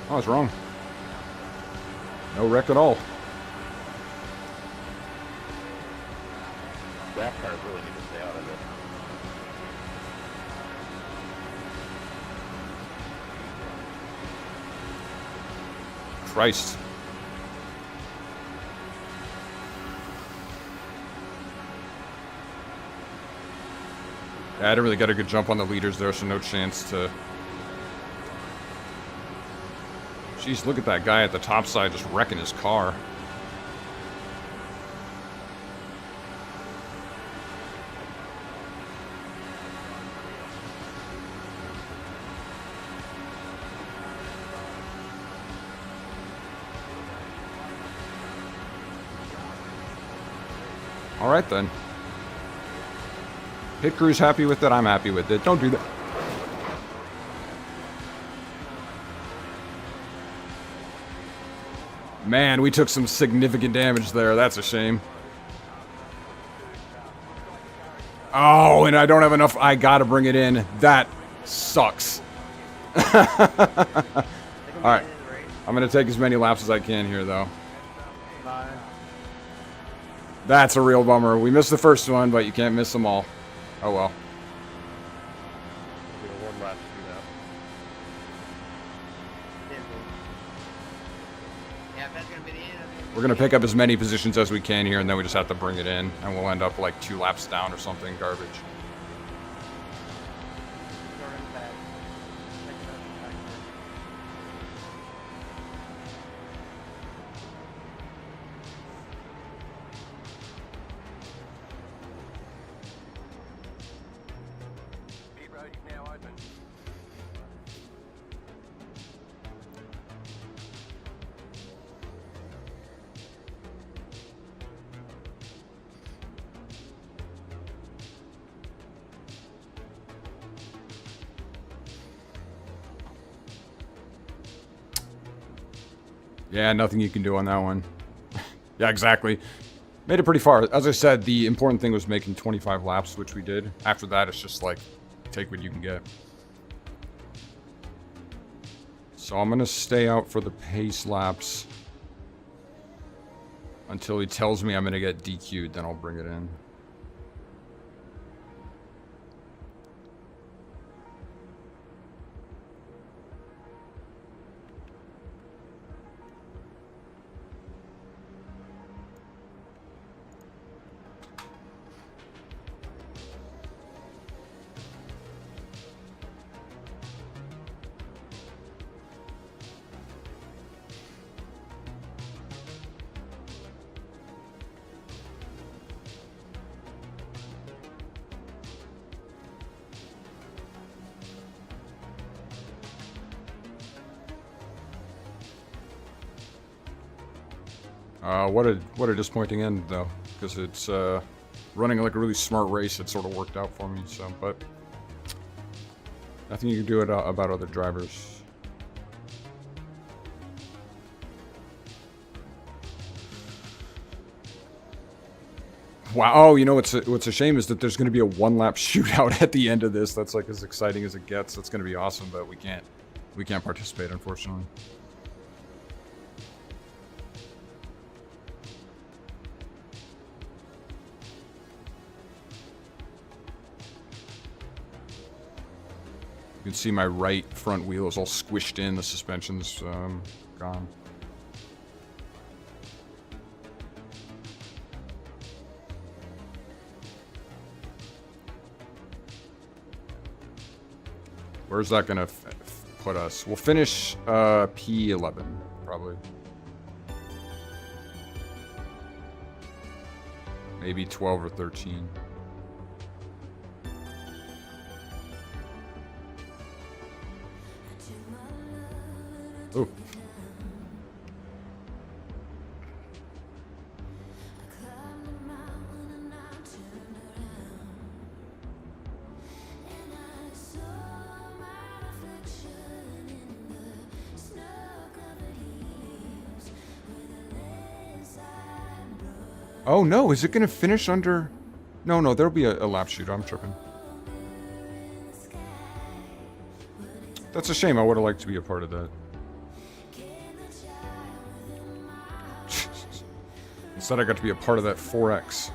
Oh, I was wrong. No wreck at all. That car really needs to stay out of it. Christ. Yeah, I didn't really get a good jump on the leaders there, so no chance to... Jeez, look at that guy at the top side just wrecking his car. All right, then. Pit crew's happy with it. I'm happy with it. Don't do that. Man, we took some significant damage there. That's a shame. Oh, and I don't have enough. I gotta bring it in. That sucks. All right. I'm gonna take as many laps as I can here, though. That's a real bummer. We missed the first one, but you can't miss them all. Oh well. We'll get a one lap shootout. Yeah, if that's gonna be the end, We're gonna pick up as many positions as we can here, and then we just have to bring it in, and we'll end up like 2 laps down or something garbage. Pit road is now open. Yeah, nothing you can do on that one. Yeah, exactly. Made it pretty far. As I said, the important thing was making 25 laps, which we did. After that, it's just like, take what you can get. So I'm going to stay out for the pace laps until he tells me I'm going to get DQ'd, then I'll bring it in. What a disappointing end, though, because it's running like a really smart race. It sort of worked out for me, so, but nothing you can do about other drivers. Wow, oh, you know what's a shame is that there's going to be a 1-lap shootout at the end of this. That's like as exciting as it gets. That's going to be awesome, but we can't participate, unfortunately. You can see my right front wheel is all squished in. The suspension's gone. Where's that gonna put us? We'll finish P11, probably. Maybe 12 or 13. Ooh. Oh no, is it gonna finish under? No, there'll be a lap shoot. I'm tripping. That's a shame. I would have liked to be a part of that. Instead, I got to be a part of that 4X.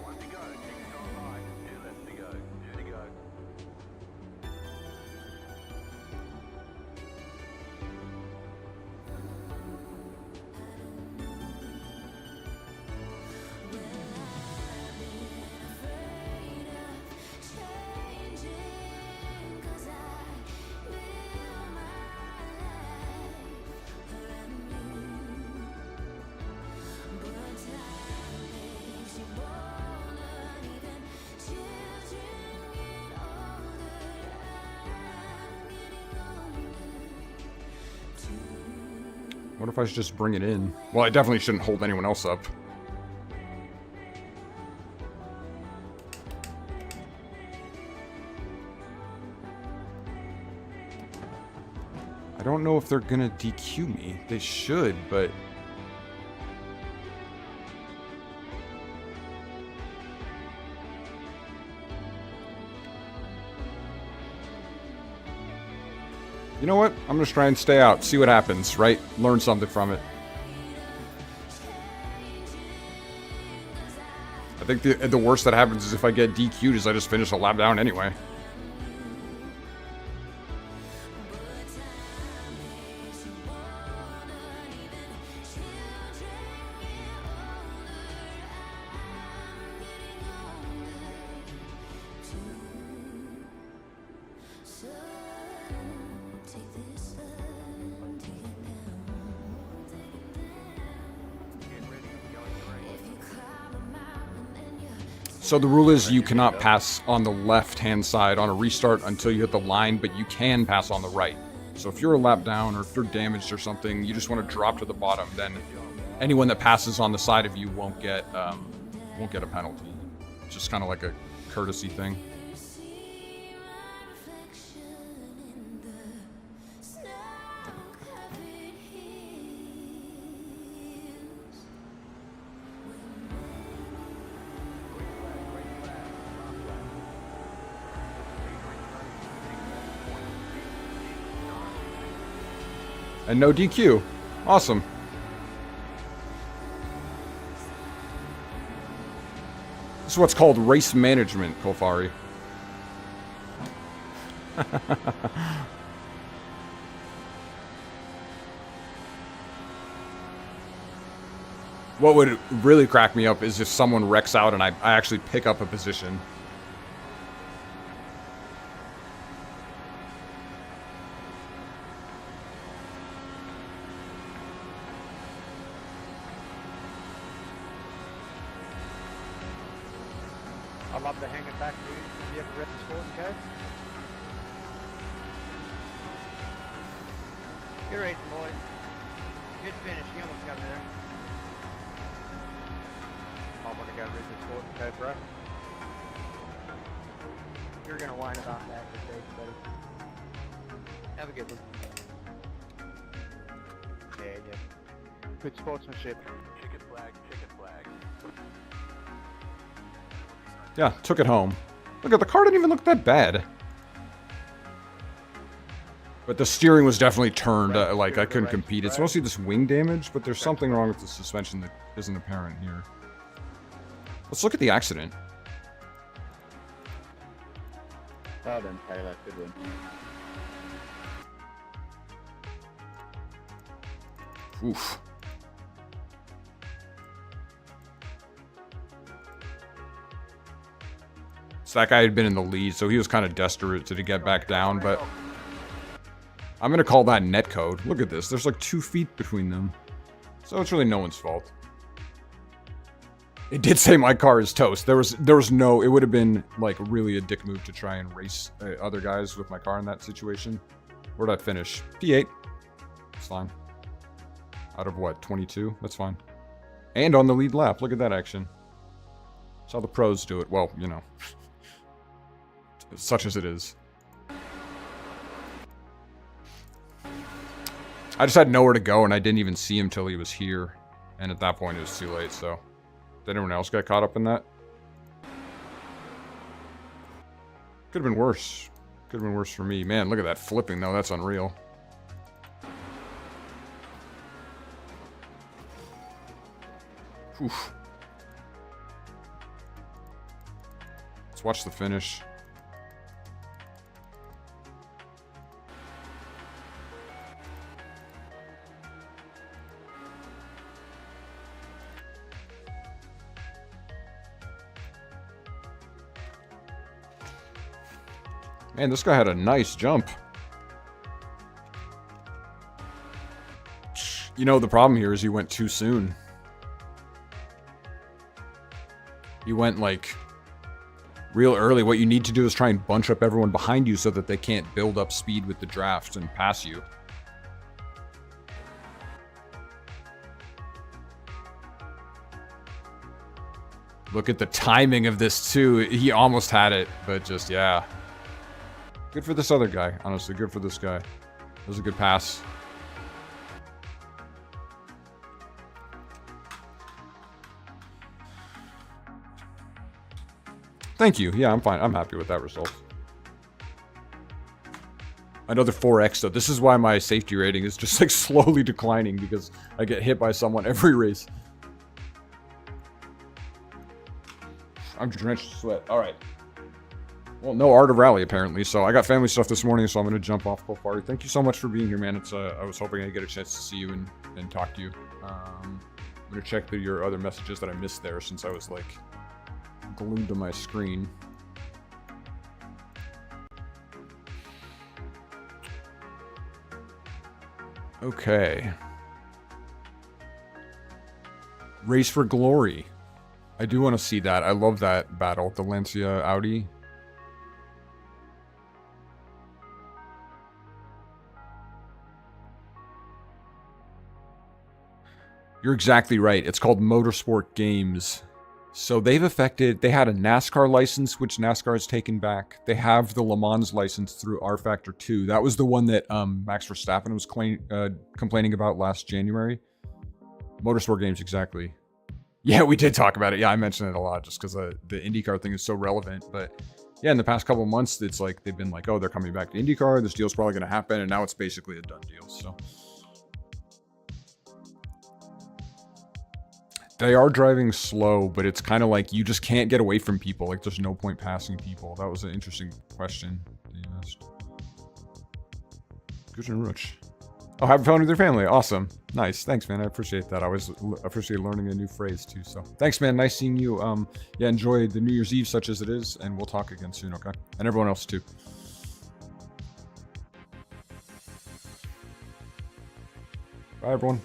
One to go. Tickets online. 2 left to go. 2 to go. What if I should just bring it in? Well, I definitely shouldn't hold anyone else up. I don't know if they're gonna DQ me. They should, but... You know what? I'm just trying to stay out, see what happens, right? Learn something from it. I think the worst that happens is if I get DQ'd is I just finish a lap down anyway. So the rule is you cannot pass on the left-hand side on a restart until you hit the line, but you can pass on the right. So if you're a lap down or if you're damaged or something, you just want to drop to the bottom, then anyone that passes on the side of you won't get a penalty. It's just kind of like a courtesy thing. And no DQ. Awesome. This is what's called race management, Kolfari. What would really crack me up is if someone wrecks out and I actually pick up a position. I love the hanging back dude. Have you ever read the sports code? Good racing, boys. Good finish. You almost got there. I want to go read the sports code, bro. You're gonna whine about that for sake, buddy. Have a good one. Yeah. Good sportsmanship. Chicken flag, chicken flag. Yeah, took it home. Look at the car didn't even look that bad. But the steering was definitely turned, like I couldn't compete. It's mostly this wing damage, but there's something wrong with the suspension that isn't apparent here. Let's look at the accident. Well done, Taylor. Good win. Oof. So that guy had been in the lead, so he was kind of desperate to get back down, but I'm going to call that net code. Look at this. There's like 2 feet between them. So it's really no one's fault. It did say my car is toast. There was no... It would have been like really a dick move to try and race other guys with my car in that situation. Where'd I finish? P8. It's fine. Out of what? 22? That's fine. And on the lead lap. Look at that action. That's how the pros do it. Well, you know, such as it is. I just had nowhere to go, and I didn't even see him till he was here. And at that point, it was too late, so... Did anyone else get caught up in that? Could have been worse. Could have been worse for me. Man, look at that flipping, though. That's unreal. Oof. Let's watch the finish. Man, this guy had a nice jump. You know, the problem here is he went too soon. He went, like, real early. What you need to do is try and bunch up everyone behind you so that they can't build up speed with the draft and pass you. Look at the timing of this, too. He almost had it, but just, yeah. Good for this other guy, honestly. Good for this guy. That was a good pass. Thank you. Yeah, I'm fine. I'm happy with that result. Another 4x, though. This is why my safety rating is just, like, slowly declining, because I get hit by someone every race. I'm drenched in sweat. All right. Well, no Art of Rally, apparently, so I got family stuff this morning, so I'm going to jump off Kofari. Thank you so much for being here, man. It's I was hoping I'd get a chance to see you and talk to you. I'm going to check your other messages that I missed there, since I was, like, glued to my screen. Okay. Race for Glory. I do want to see that. I love that battle. The Lancia Audi. You're exactly right. It's called Motorsport Games. So they had a NASCAR license, which NASCAR has taken back. They have the Le Mans license through R Factor 2. That was the one that Max Verstappen was complaining about last January. Motorsport Games, exactly. Yeah, we did talk about it. Yeah, I mentioned it a lot just because the IndyCar thing is so relevant. But yeah, in the past couple of months, it's like they've been like, oh, they're coming back to IndyCar. This deal's probably going to happen. And now it's basically a done deal. So they are driving slow, but it's kind of like you just can't get away from people. Like, there's no point passing people. That was an interesting question that you asked. Good and rich. Oh, have fun with your family. Awesome. Nice. Thanks, man. I appreciate that. I always appreciate learning a new phrase, too. So, thanks, man. Nice seeing you. Yeah, enjoy the New Year's Eve, such as it is, and we'll talk again soon, okay? And everyone else, too. Bye, everyone.